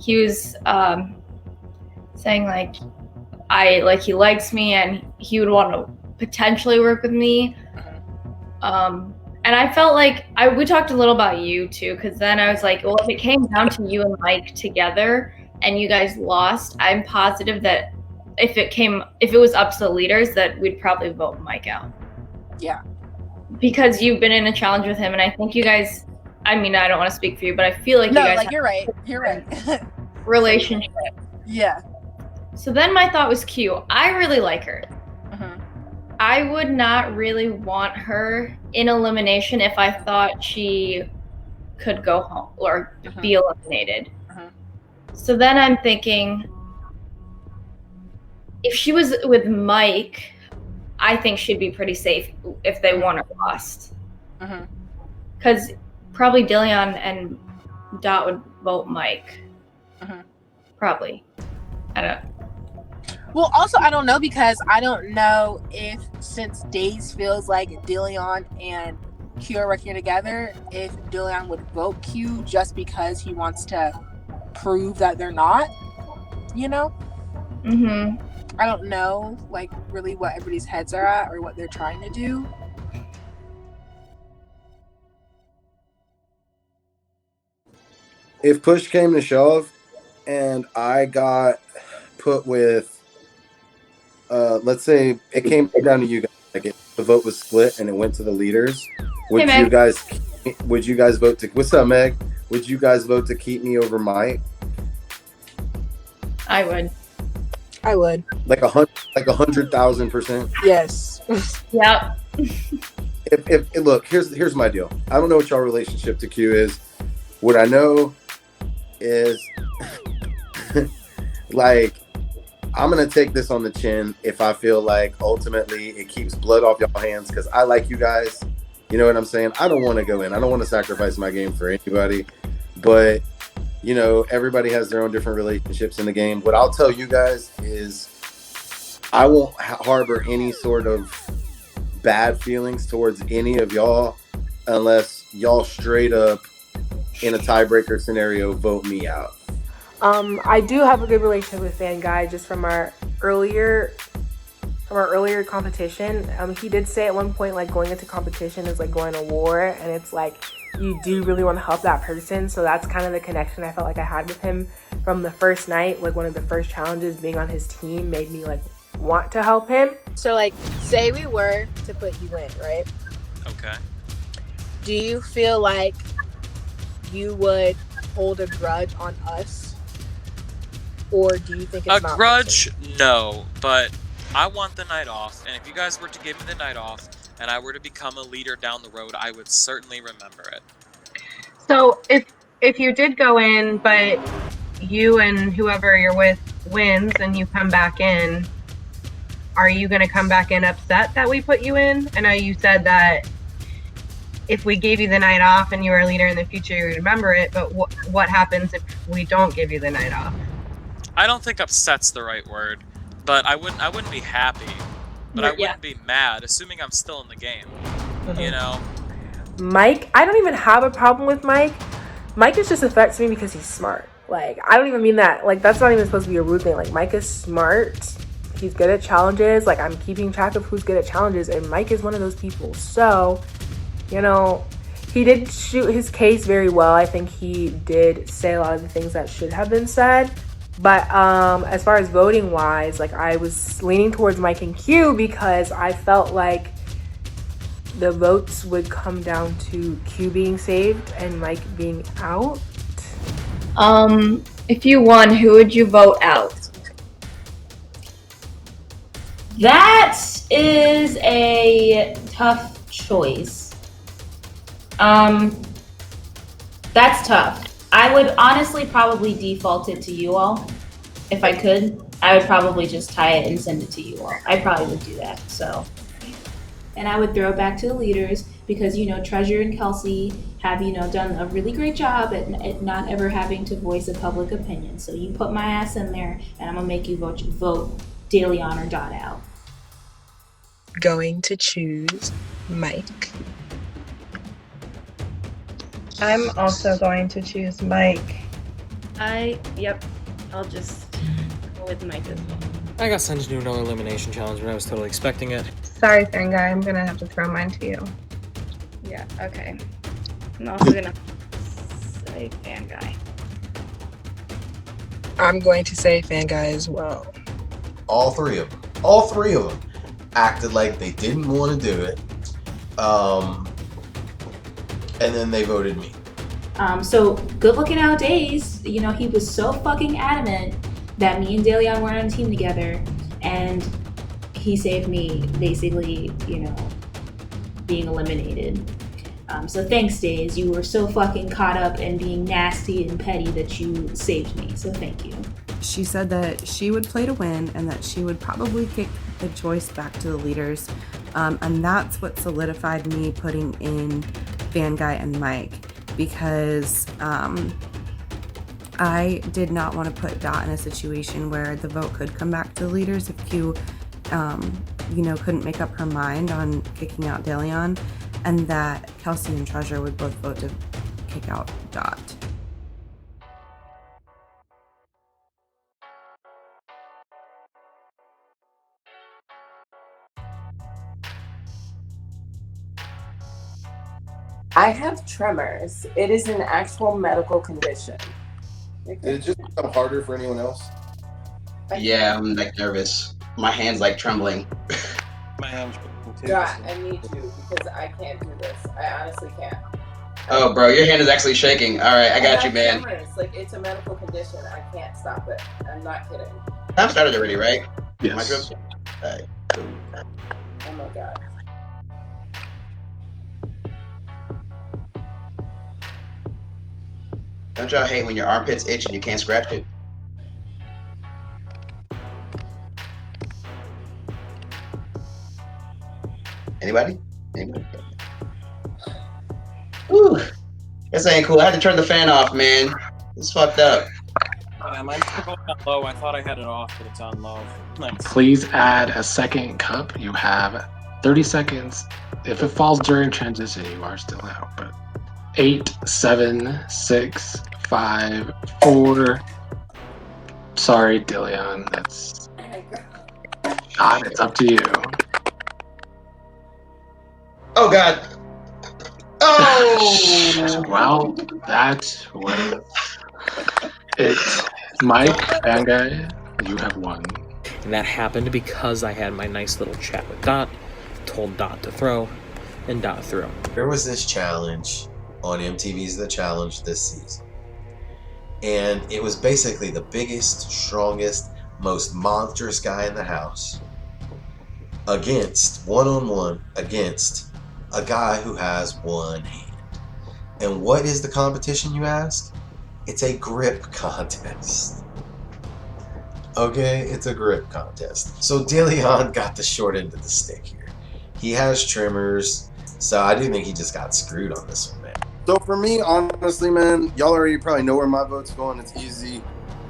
like, he likes me and he would want to potentially work with me. And I felt like we talked a little about you too, because then I was like, well, if it came down to you and Mike together and you guys lost, I'm positive that if it was up to the leaders, that we'd probably vote Mike out. Yeah. Because you've been in a challenge with him, and I think you guys, I mean, I don't want to speak for you, but I feel like you guys have you're right. You're right. relationship. Yeah. So then my thought was Q. I really like her. I would not really want her in elimination if I thought she could go home or be eliminated. So then I'm thinking, if she was with Mike, I think she'd be pretty safe if they won or lost. Because probably Dillion and Dot would vote Mike. Probably. I don't know. Well, also, I don't know, because I don't know if, since Days feels like Dillion and Q are working together, if Dillion would vote Q just because he wants to prove that they're not, you know? I don't know, like, really what everybody's heads are at or what they're trying to do. If push came to shove and I got put with, let's say it came down to you guys, like the vote was split and it went to the leaders, would you guys vote to, what's up, Meg? Would you guys vote to keep me over Mike? I would. Like 100,000%. Yes. Yep. If look, here's my deal. I don't know what your relationship to Q is. What I know is like, I'm gonna take this on the chin if I feel like ultimately it keeps blood off y'all hands, because I like you guys. You know what I'm saying? I don't want to go in. I don't want to sacrifice my game for anybody. But you know, everybody has their own different relationships in the game. What I'll tell you guys is I won't harbor any sort of bad feelings towards any of y'all unless y'all straight up in a tiebreaker scenario vote me out. I do have a good relationship with Fanguy just from our earlier competition. He did say at one point, like, going into competition is like going to war, and it's like you do really want to help that person. So that's kind of the connection I felt like I had with him from the first night. Like, one of the first challenges, being on his team made me like want to help him. So, like, say we were to put you in, right? Okay. Do you feel like you would hold a grudge on us? Or do you think it's not a grudge? No, but I want the night off, and if you guys were to give me the night off and I were to become a leader down the road, I would certainly remember it. So if you did go in, but you and whoever you're with wins and you come back in, are you going to come back in upset that we put you in? I know you said that if we gave you the night off and you were a leader in the future, you would remember it, but what happens if we don't give you the night off? I don't think upset's the right word, but I wouldn't be happy, but I wouldn't be mad, assuming I'm still in the game. You know? Mike, I don't even have a problem with Mike. Mike is just affects me because he's smart. Like, I don't even mean that. Like, that's not even supposed to be a rude thing. Like, Mike is smart. He's good at challenges. Like, I'm keeping track of who's good at challenges, and Mike is one of those people. So, you know, he did shoot his case very well. I think he did say a lot of the things that should have been said. But as far as voting wise, like, I was leaning towards Mike and Q because I felt like the votes would come down to Q being saved and Mike being out. If you won, who would you vote out? That is a tough choice. That's tough. I would honestly probably default it to you all. If I could, I would probably just tie it and send it to you all. I probably would do that. So, and I would throw it back to the leaders because Treasure and Kelsey have done a really great job at not ever having to voice a public opinion. So you put my ass in there, and I'm gonna make you vote DeLeon or Dot out. Going to choose Mike. I'm also going to choose Mike. I'll just go with Mike as well. I got sent to do another elimination challenge, but I was totally expecting it. Sorry, Fan Guy, I'm gonna have to throw mine to you. Yeah, okay. I'm also gonna say Fan Guy. I'm going to say Fan Guy as well. All three of them acted like they didn't want to do it. And then they voted me. So good looking out days, he was so fucking adamant that me and DeLeon were on a team together, and he saved me basically, being eliminated. So thanks, Days. You were so fucking caught up in being nasty and petty that you saved me. So thank you. She said that she would play to win and that she would probably kick the choice back to the leaders. And that's what solidified me putting in Fan Guy and Mike, because I did not want to put Dot in a situation where the vote could come back to the leaders if Q, couldn't make up her mind on kicking out DeLeon, and that Kelsey and Treasure would both vote to kick out Dot. I have tremors. It is an actual medical condition. Did it just become harder for anyone else? Yeah, I'm nervous. My hand's trembling. My hands too. God, I need you because I can't do this. I honestly can't. Oh, bro, your hand is actually shaking. All right, I got you, man. Tremors. It's a medical condition. I can't stop it. I'm not kidding. Time started already, right? Yes. All right. Oh my God. Don't y'all hate when your armpits itch and you can't scratch it? Anybody? Ooh, this ain't cool. I had to turn the fan off, man. It's fucked up. Yeah, mine's still going on low. I thought I had it off, but it's on low. Nice. Please add a second cup. You have 30 seconds. If it falls during transition, you are still out. But 8, 7, 6, 5, 4. Sorry, DeLeon. That's not. It's up to you. Oh God. Oh. Well, that was it. Mike, Fan Guy, you have won. And that happened because I had my nice little chat with Dot, told Dot to throw, and Dot threw. There was this challenge on MTV's The Challenge this season. And it was basically the biggest, strongest, most monstrous guy in the house against, one-on-one, against a guy who has one hand. And what is the competition, you ask? It's a grip contest. Okay, it's a grip contest. So DeLeon got the short end of the stick here. He has tremors, so I do think he just got screwed on this one, man. So for me, honestly, man, y'all already probably know where my vote's going. It's easy.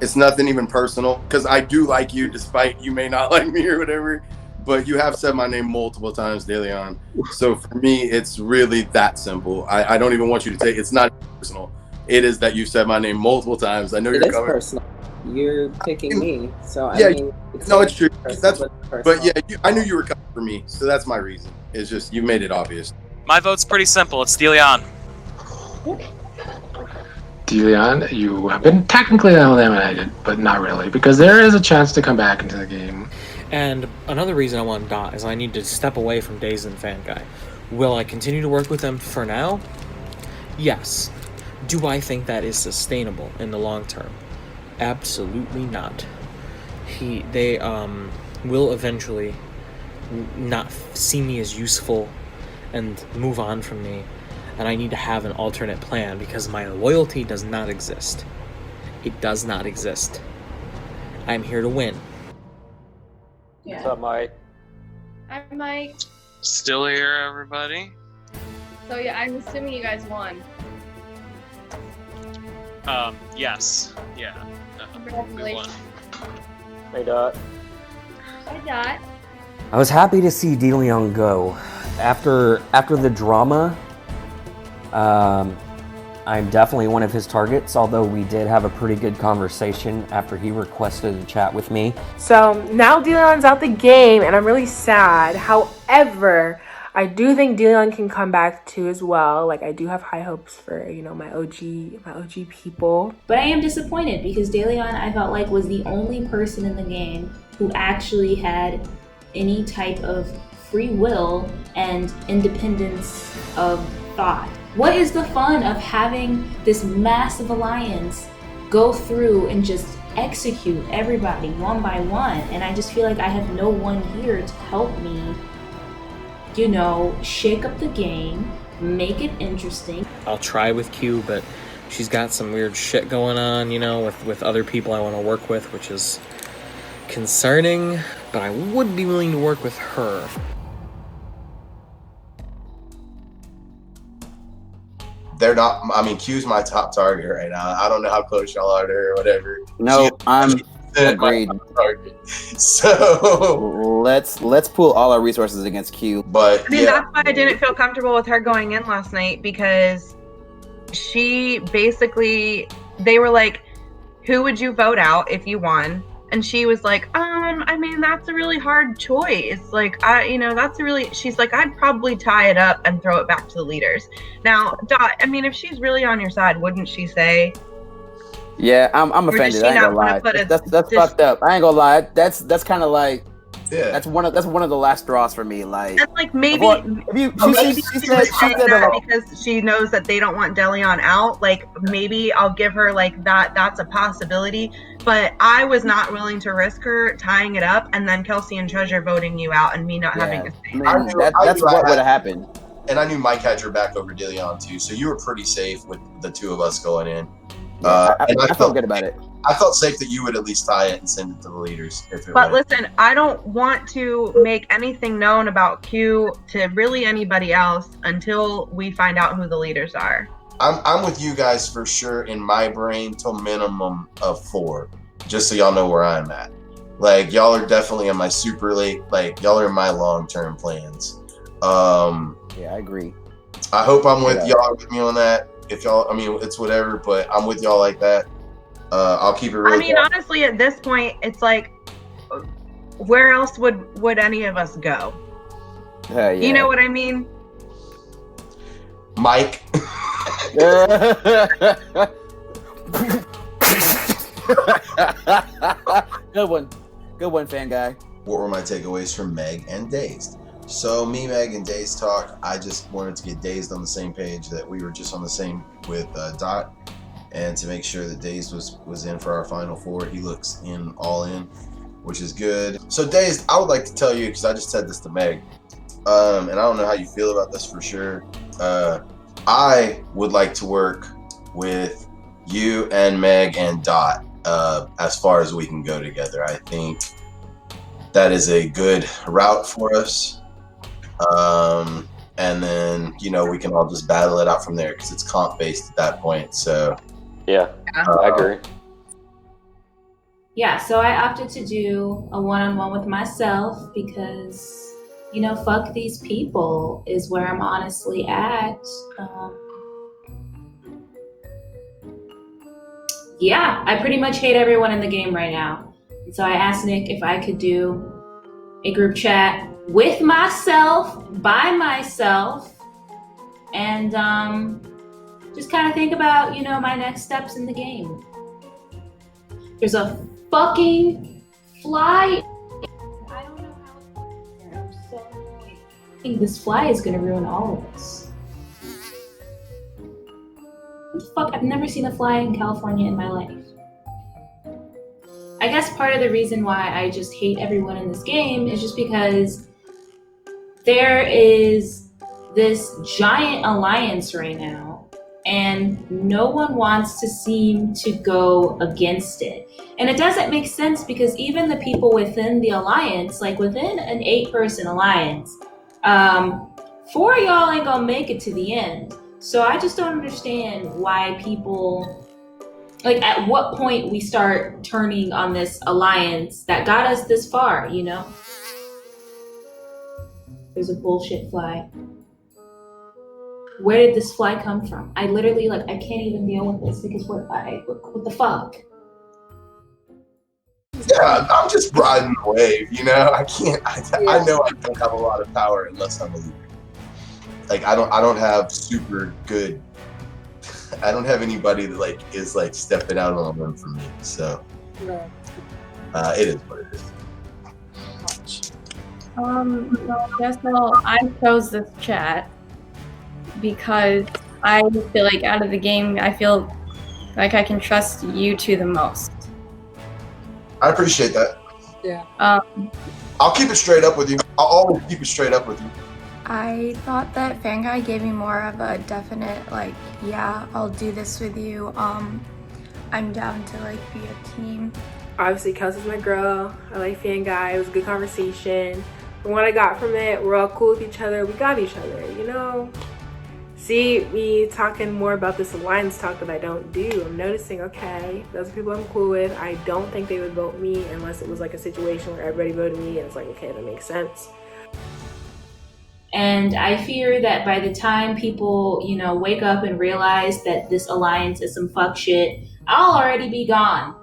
It's nothing even personal, because I do like you, despite you may not like me or whatever. But you have said my name multiple times, DeLeon. So for me, it's really that simple. I don't even want you to take it's not personal. It is that you've said my name multiple times. I know you're coming. Personal. You're picking me, so yeah, I mean, it's true. That's personal. but yeah, I knew you were coming for me, so that's my reason. It's just you made it obvious. My vote's pretty simple. It's DeLeon. DeLeon, you have been technically eliminated, but not really, because there is a chance to come back into the game. And another reason I want Dot is I need to step away from Days and Fan Guy. Will I continue to work with them for now? Yes. Do I think that is sustainable in the long term? Absolutely not. They will eventually not see me as useful and move on from me. and I need to have an alternate plan because my loyalty does not exist. It does not exist. I'm here to win. Yeah. What's up, Mike? I'm Mike. Still here, everybody? So yeah, I'm assuming you guys won. Yes. Yeah. We won. Congratulations. Hey, Dot. Hi, Dot. I was happy to see DeLeon go. After the drama, I'm definitely one of his targets, although we did have a pretty good conversation after he requested to chat with me. So now DeLeon's out the game, and I'm really sad. However, I do think DeLeon can come back too as well. Like, I do have high hopes for, you know, my OG people. But I am disappointed because DeLeon, I felt like, was the only person in the game who actually had any type of free will and independence of thought. What is the fun of having this massive alliance go through and just execute everybody one by one? And I just feel like I have no one here to help me, you know, shake up the game, make it interesting. I'll try with Q, but she's got some weird shit going on, you know, with other people I want to work with, which is concerning, but I would be willing to work with her. They're not. I mean, Q's my top target right now. I don't know how close y'all are to her or whatever. No, I'm agreed. So let's pool all our resources against Q. But I mean, that's why I didn't feel comfortable with her going in last night, because she basically, they were like, who would you vote out if you won? And she was like, I mean, that's a really hard choice. Like, she's like, I'd probably tie it up and throw it back to the leaders. Now, Dot, I mean, if she's really on your side, wouldn't she say? Yeah, I'm offended. I ain't gonna lie. That's fucked up. I ain't gonna lie. That's kind of like, yeah. That's one of the last straws for me. Like, that's like maybe she said because she knows that they don't want DeLeon out. Like, maybe I'll give her like that. That's a possibility. But I was not willing to risk her tying it up and then Kelsey and Treasure voting you out and me not having a say. That's what would have happened. And I knew Mike had your back over DeLeon too, so you were pretty safe with the two of us going in. I felt good about it. I felt safe that you would at least tie it and send it to the leaders. But listen, I don't want to make anything known about Q to really anybody else until we find out who the leaders are. I'm with you guys for sure in my brain till minimum of 4, just so y'all know where I'm at. Like, y'all are definitely in my super late, like y'all are in my long-term plans. Yeah, I agree. I hope I'm with y'all with me on that. If y'all, I mean, it's whatever, but I'm with y'all like that. I'll keep it real. I mean, honestly, at this point, it's like, where else would any of us go? Yeah. You know what I mean? Mike. Good one, fan guy. What were my takeaways from Meg and Dazed? So me, Meg, and Dazed talk. I just wanted to get Dazed on the same page, that we were just on the same with Dot, and to make sure that Dazed was in for our final 4. He looks all in, which is good. So Dazed, I would like to tell you, because I just said this to Meg, and I don't know how you feel about this for sure. I would like to work with you and Meg and Dot as far as we can go together. I think that is a good route for us. And then, you know, we can all just battle it out from there because it's comp based at that point. So yeah, I agree. Yeah, so I opted to do a one-on-one with myself because, you know, fuck these people is where I'm honestly at. Yeah, I pretty much hate everyone in the game right now. And so I asked Nick if I could do a group chat with myself, by myself, and just kind of think about, you know, my next steps in the game. There's a fucking fly. I don't know how I'm so annoyed. I think this fly is gonna ruin all of us. What the fuck? I've never seen a fly in California in my life. I guess part of the reason why I just hate everyone in this game is just because there is this giant alliance right now, and no one wants to seem to go against it. And it doesn't make sense because even the people within the alliance, like within an 8-person alliance, 4 of y'all ain't gonna make it to the end. So I just don't understand why people, like, at what point we start turning on this alliance that got us this far, you know? There's a bullshit fly. Where did this fly come from? I literally, like, I can't even deal with this because what the fuck? Yeah, I'm just riding the wave, you know? I can't, I know I don't have a lot of power unless I'm a leader. Like, I don't have super good, I don't have anybody that, like, is, like, stepping out on a limb for me, so. It is what it is. So I guess I chose this chat because I feel like out of the game, I feel like I can trust you two the most. I appreciate that. Yeah. I'll keep it straight up with you. I'll always keep it straight up with you. I thought that Fanguy gave me more of a definite, like, yeah, I'll do this with you. I'm down to, like, be a team. Obviously, Kelsey's my girl. I like Fanguy. It was a good conversation. From what I got from it, we're all cool with each other. We got each other, you know? See, me talking more about this alliance talk that I don't do. I'm noticing, okay, those are people I'm cool with. I don't think they would vote me unless it was like a situation where everybody voted me and it's like, okay, that makes sense. And I fear that by the time people, you know, wake up and realize that this alliance is some fuck shit, I'll already be gone.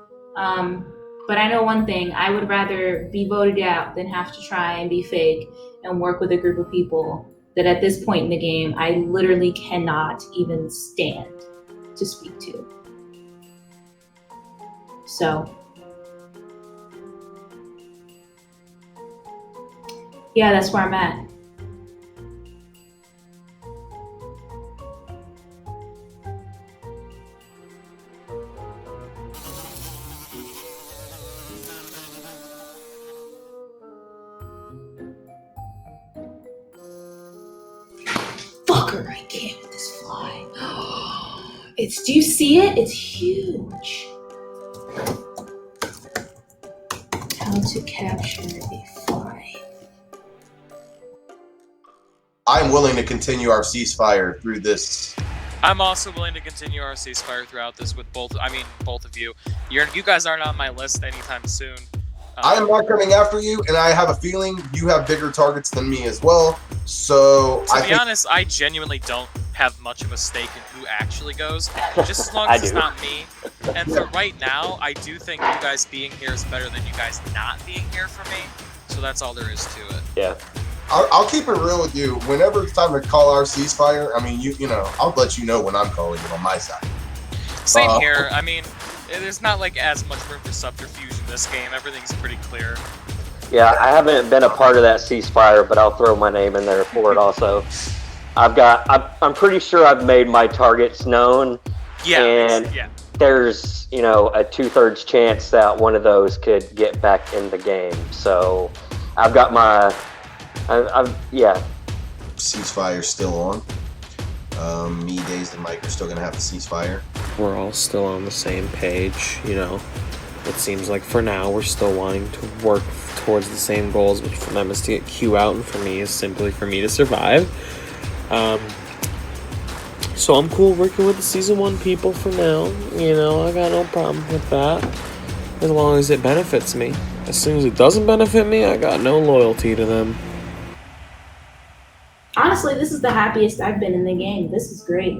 But I know one thing, I would rather be voted out than have to try and be fake and work with a group of people that at this point in the game, I literally cannot even stand to speak to. So, yeah, that's where I'm at. Fucker, I can't with this fly. Do you see it? It's huge. How to capture a fly. I'm willing to continue our ceasefire through this. I'm also willing to continue our ceasefire throughout this with both of you. You guys aren't on my list anytime soon. I am not coming after you, and I have a feeling you have bigger targets than me as well. So to be honest, I genuinely don't have much of a stake in who actually goes, just as long as it's not me. And for right now, I do think you guys being here is better than you guys not being here for me. So that's all there is to it. Yeah. I'll keep it real with you. Whenever it's time to call our ceasefire, I mean, you know, I'll let you know when I'm calling it on my side. Same here. I mean, there's not like as much room for subterfuge in this game. Everything's pretty clear. Yeah, I haven't been a part of that ceasefire, but I'll throw my name in there for it also. I'm pretty sure I've made my targets known. Yeah. And there's, you know, a 2/3 chance that one of those could get back in the game. So I've got my, Ceasefire still on. Me, Days, and Mike are still gonna have the ceasefire. We're all still on the same page, you know. It seems like for now we're still wanting to work towards the same goals, which for them is to get Q out, and for me is simply for me to survive. So I'm cool working with the Season 1 people for now. You know, I got no problem with that, as long as it benefits me. As soon as it doesn't benefit me, I got no loyalty to them. Honestly, this is the happiest I've been in the game. This is great.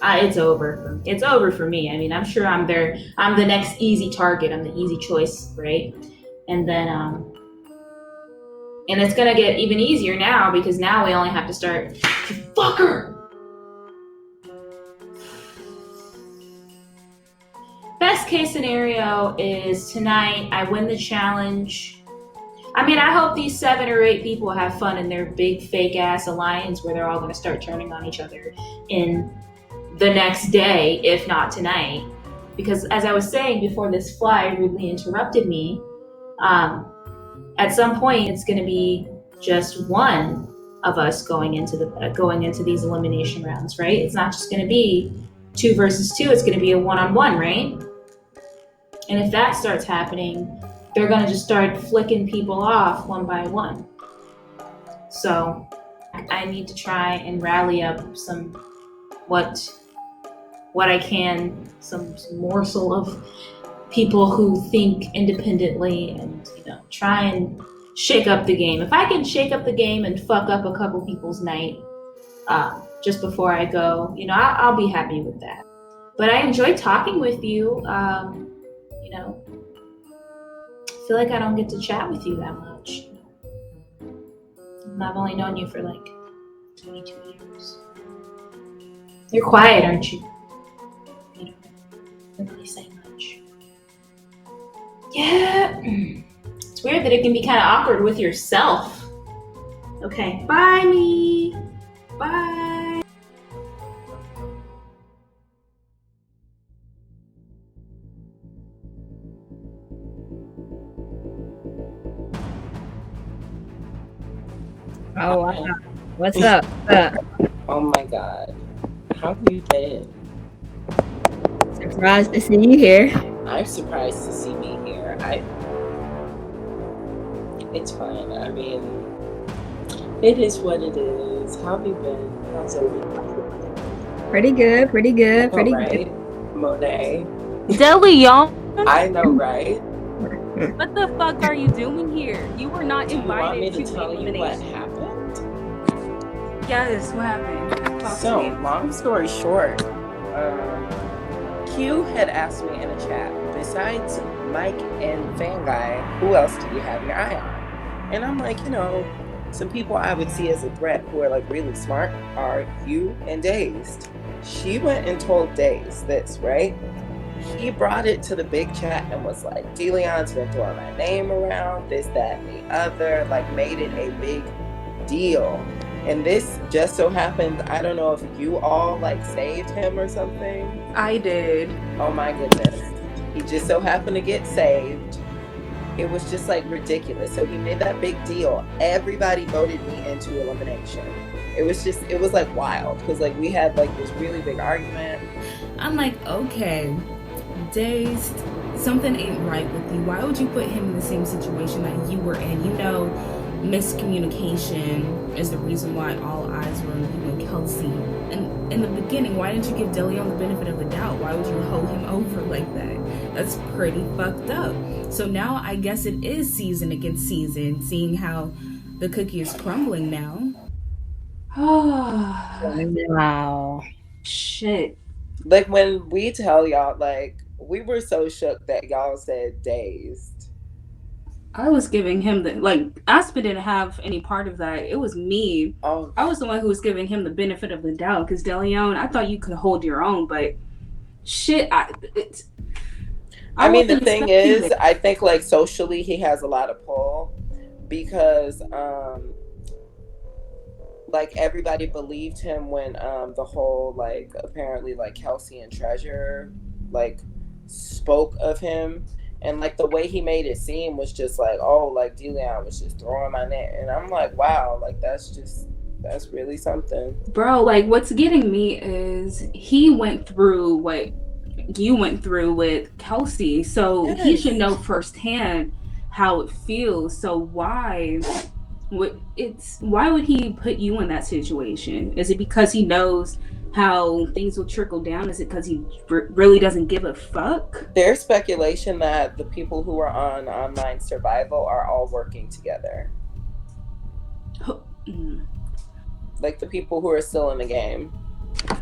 It's over. It's over for me. I mean, I'm sure I'm the next easy target. I'm the easy choice, right? And then, and it's gonna get even easier now because now we only have to start. You fucker! Best case scenario is tonight I win the challenge. I mean, I hope these 7 or 8 people have fun in their big fake ass alliance where they're all gonna start turning on each other in the next day, if not tonight. Because as I was saying before this fly rudely interrupted me, at some point it's gonna be just one of us going into these elimination rounds, right? It's not just going to be 2 versus 2. It's going to be a 1-on-1, right? And if that starts happening, they're going to just start flicking people off one by one. So I need to try and rally up some what I can, some morsel of people who think independently and, try and shake up the game. If I can shake up the game and fuck up a couple people's night just before I go, I'll be happy with that. But I enjoyed talking with you. I feel like I don't get to chat with you that much. I've only known you for like 22 years. You're quiet, aren't you? You don't really say much. Yeah. It's weird that it can be kind of awkward with yourself. Okay, bye me. Bye. Oh wow. What's up? Oh my god. How have you been? Surprised to see you here. I'm surprised to see me here. It's fine. I mean, it is what it is. How have you been? How's everything? Pretty good. Right, Monet. DeLeon? I know, right? What the fuck are you doing here? You were not Do you want me invited to to tell you what happened? Yes, what happened? Talk So, to me. long story short, Q had asked me in a chat, besides Mike and Fan Guy, who else do you have your eye on? And I'm like, some people I would see as a threat who are like really smart are you and Dazed. She went and told Dazed this, right? He brought it to the big chat and was like, DeLeon's been throwing my name around, this, that, and the other, like made it a big deal. And this just so happened, I don't know if you all like saved him or something. I did. Oh my goodness. He just so happened to get saved. It was just like ridiculous. So he made that big deal. Everybody voted me into elimination. It was like wild because like we had like this really big argument. I'm like, okay, Dazed, something ain't right with you. Why would you put him in the same situation that you were in? Miscommunication is the reason why all eyes were on you and Kelsey. And in the beginning, why didn't you give DeLeon the benefit of the doubt? Why would you hold him over like that? That's pretty fucked up. So now I guess it is season against season, seeing how the cookie is crumbling now. Wow. Shit. Like when we tell y'all, like we were so shook that y'all said Dazed. I was giving him Aspen didn't have any part of that. It was me. Oh. I was the one who was giving him the benefit of the doubt because DeLeon, I thought you could hold your own, but shit, I mean, the thing is, I think like socially he has a lot of pull because like everybody believed him when the whole like apparently like Kelsey and Treasure like spoke of him. And like the way he made it seem was just like, oh, like DeLeon was just throwing my name. And I'm like, wow, like that's really something. Bro, like what's getting me is he went through what you went through with Kelsey. So he should know firsthand how it feels. So why would he put you in that situation? Is it because he knows how things will trickle down? Is it because he really doesn't give a fuck? There's speculation that the people who are on online survival are all working together. Like the people who are still in the game.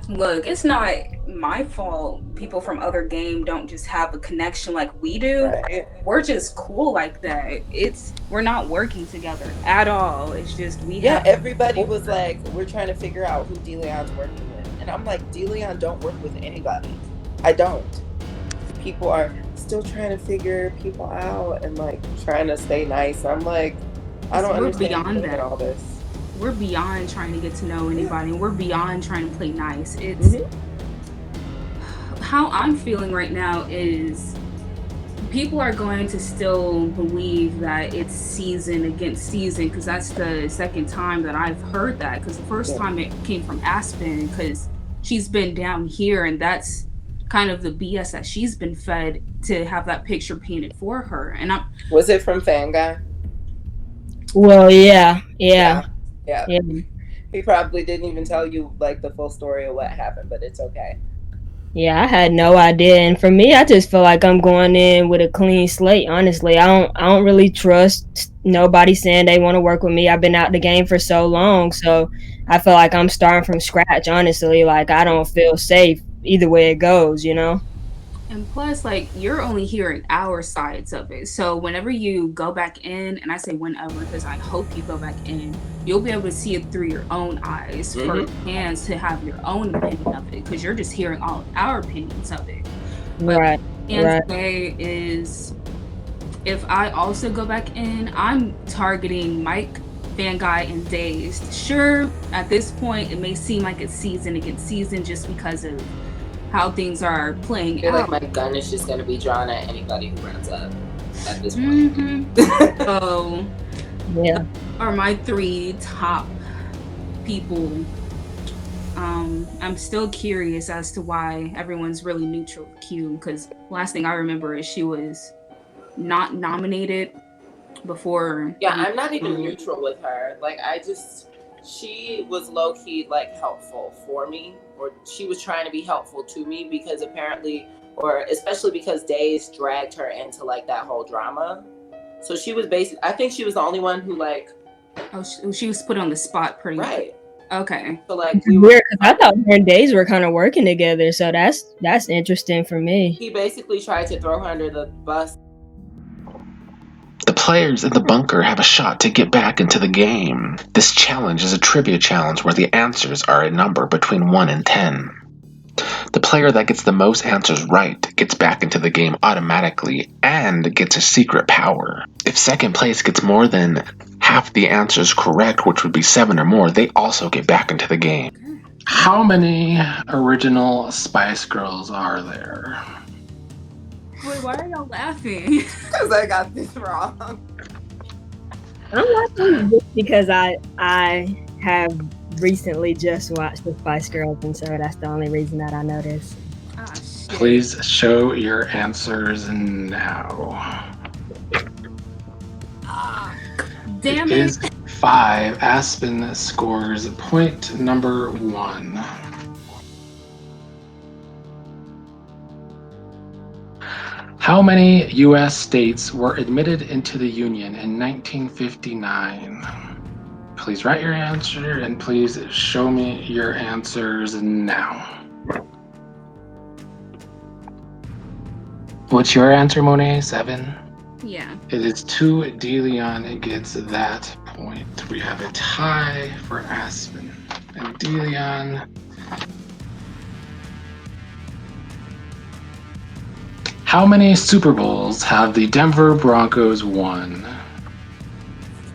Look, it's not my fault people from other game don't just have a connection like we do. Right. We're just cool like that. We're not working together at all. It's just everybody was like, we're trying to figure out who DeLeon's working with. And I'm like, DeLeon don't work with anybody. I don't. People are still trying to figure people out and like trying to stay nice. I'm like, I don't understand beyond that. All this. We're beyond trying to get to know anybody. We're beyond trying to play nice. It's how I'm feeling right now is people are going to still believe that it's season against season because that's the second time that I've heard that. Because the first time it came from Aspen because she's been down here, and that's kind of the BS that she's been fed to have that picture painted for her. And was it from Fan Guy? Well, yeah. He probably didn't even tell you like the full story of what happened, but it's okay. Yeah, I had no idea, and for me, I just feel like I'm going in with a clean slate. Honestly, I don't really trust nobody saying they want to work with me. I've been out the game for so long, so I feel like I'm starting from scratch. Honestly, like I don't feel safe either way it goes, you know. And plus, like, you're only hearing our sides of it. So whenever you go back in, and I say whenever because I hope you go back in, you'll be able to see it through your own eyes for fans to have your own opinion of it because you're just hearing all of our opinions of it. Right. And say is, if I also go back in, I'm targeting Mike, Fan Guy, and Dazed. Sure, at this point, it may seem like it's season against season just because of how things are playing I feel out. like my gun is just going to be drawn at anybody who runs up at this point. So, yeah, are my 3 top people. I'm still curious as to why everyone's really neutral with Q, because last thing I remember is she was not nominated before. Yeah, I'm not even neutral with her. Like, she was low-key, like, helpful for me, or she was trying to be helpful to me because apparently, or especially because Days dragged her into, like, that whole drama. So she was I think she was the only one who, like... Oh, she was put on the spot pretty much. Right. Okay. So, like, weird, because I thought her and Days were kind of working together, so that's interesting for me. He basically tried to throw her under the bus. The players in the bunker have a shot to get back into the game. This challenge is a trivia challenge where the answers are a number between 1 and 10. The player that gets the most answers right gets back into the game automatically and gets a secret power. If second place gets more than half the answers correct, which would be 7 or more, they also get back into the game. How many original Spice Girls are there? Wait, why are y'all laughing? Because I got this wrong. I'm laughing just because I have recently just watched the Spice Girls, and so that's the only reason that I know this. Please show your answers now. Damn it is 5. Aspen scores point number 1. How many U.S. states were admitted into the Union in 1959? Please write your answer and please show me your answers now. What's your answer, Monet? 7? Yeah. It is 2. DeLeon gets that point. We have a tie for Aspen and DeLeon. How many Super Bowls have the Denver Broncos won?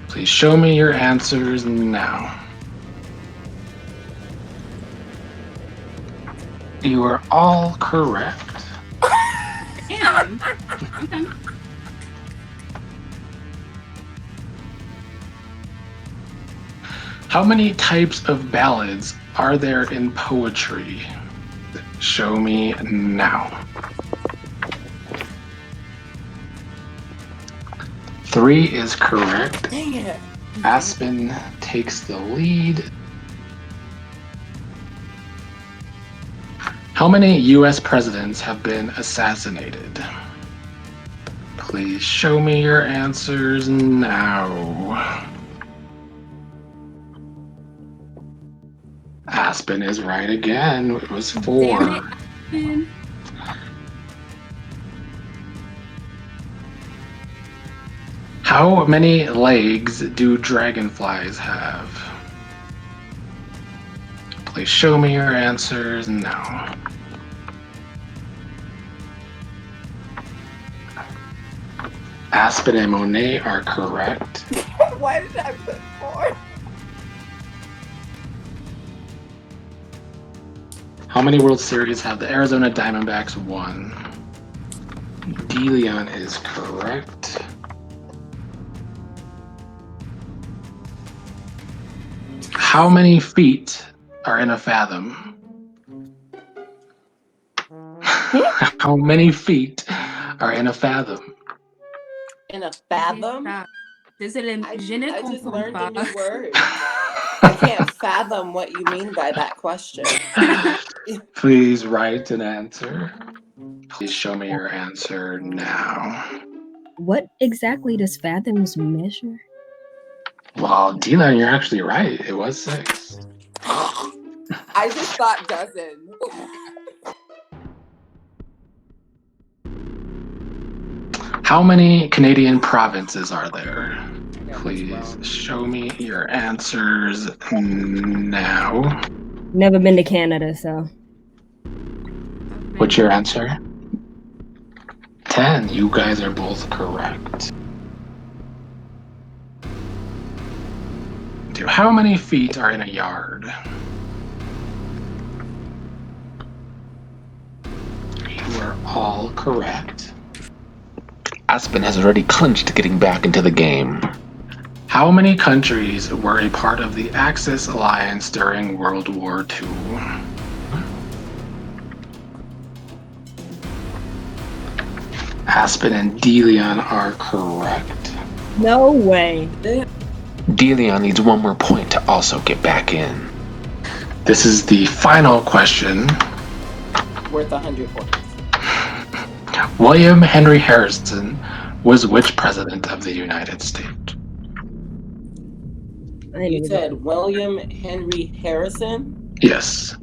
Please show me your answers now. You are all correct. Damn. Okay. How many types of ballads are there in poetry? Show me now. 3 is correct. Dang it. Aspen takes the lead. How many U.S. presidents have been assassinated? Please show me your answers now. Aspen is right again. It was 4. Damn it, Aspen. How many legs do dragonflies have? Please show me your answers now. Aspen and Monet are correct. Why did I put 4? How many World Series have the Arizona Diamondbacks won? DeLeon is correct. How many feet are in a fathom? How many feet are in a fathom? In a fathom? I just learned a new word. I can't fathom what you mean by that question. Please write an answer. Please show me your answer now. What exactly does fathoms measure? Well, DeLeon, you're actually right. It was 6. I just thought dozen. How many Canadian provinces are there? Please show me your answers now. Never been to Canada, so. What's your answer? 10. You guys are both correct. How many feet are in a yard? You are all correct. Aspen has already clinched getting back into the game. How many countries were a part of the Axis Alliance during World War II? Aspen and DeLeon are correct. No way. DeLeon needs one more point to also get back in. This is the final question. Worth 100 points. William Henry Harrison was which president of the United States? You said William Henry Harrison? Yes.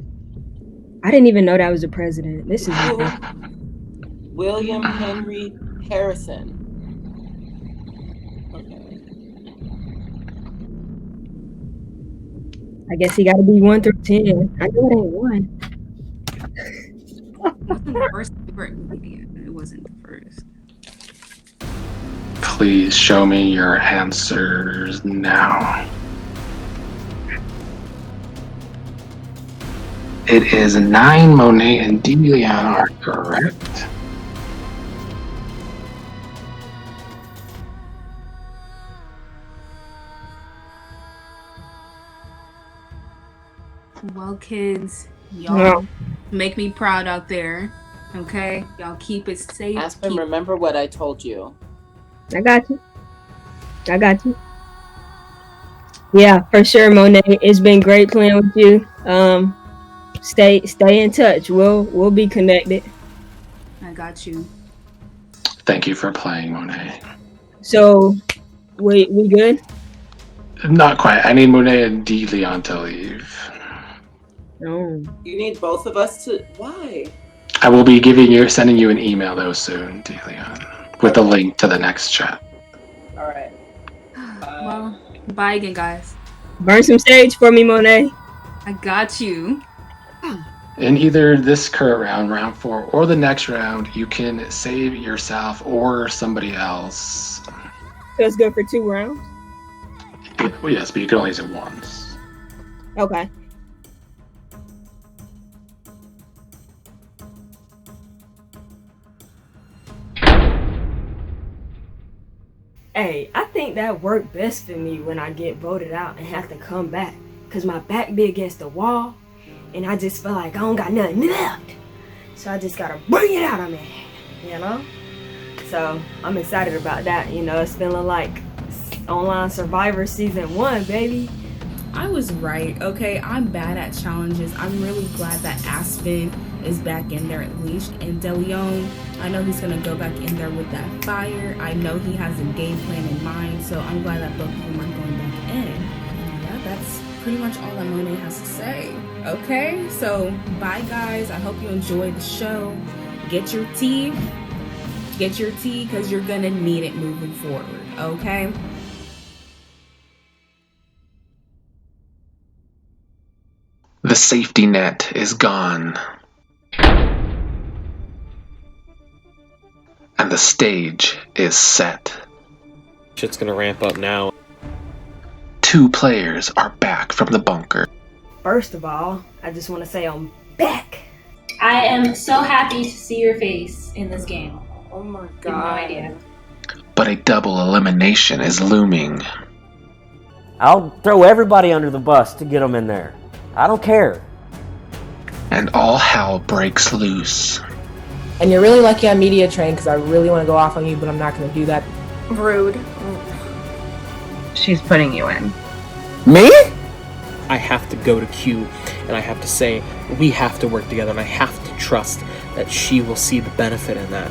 I didn't even know that was a president. This is William Henry Harrison. I guess he got to be 1 through 10. I know it ain't 1. It wasn't the first. Please show me your answers now. It is 9. Monet and DeLeon are correct. Well, kids, y'all make me proud out there. Okay? Y'all keep it safe. Aspen, remember what I told you. I got you. Yeah, for sure, Monet. It's been great playing with you. Stay in touch. We'll be connected. I got you. Thank you for playing, Monet. So, we good? Not quite. I need Monet and DeLeon to leave. Oh. You need both of us to. Why? I will be sending you an email though soon, DeLeon, with a link to the next chat. All right. Well, bye again, guys. Burn some sage for me, Monet. I got you. In either this current round, round 4, or the next round, you can save yourself or somebody else. So it's good for 2 rounds? Well, yes, but you can only use it once. Okay. Hey, I think that worked best for me when I get voted out and have to come back. Cause my back be against the wall and I just feel like I don't got nothing left. So I just gotta bring it out of me, you know? So I'm excited about that, you know, it's feeling like Online Survivor Season 1, baby. I was right, okay? I'm bad at challenges. I'm really glad that Aspen is back in there at least. And DeLeon, I know he's gonna go back in there with that fire. I know he has a game plan in mind, so I'm glad that both of them are going back in. And yeah, that's pretty much all that Monet has to say. Okay, so bye guys. I hope you enjoyed the show. Get your tea because you're gonna need it moving forward, okay? The safety net is gone. And the stage is set. Shit's gonna ramp up now. 2 players are back from the bunker. First of all, I just want to say I'm back. I am so happy to see your face in this game. Oh my I have god. no idea. But a double elimination is looming. I'll throw everybody under the bus to get them in there. I don't care. And all hell breaks loose. And you're really lucky I'm media trained because I really want to go off on you, but I'm not going to do that. Rude. She's putting you in. Me? I have to go to Q and I have to say we have to work together and I have to trust that she will see the benefit in that.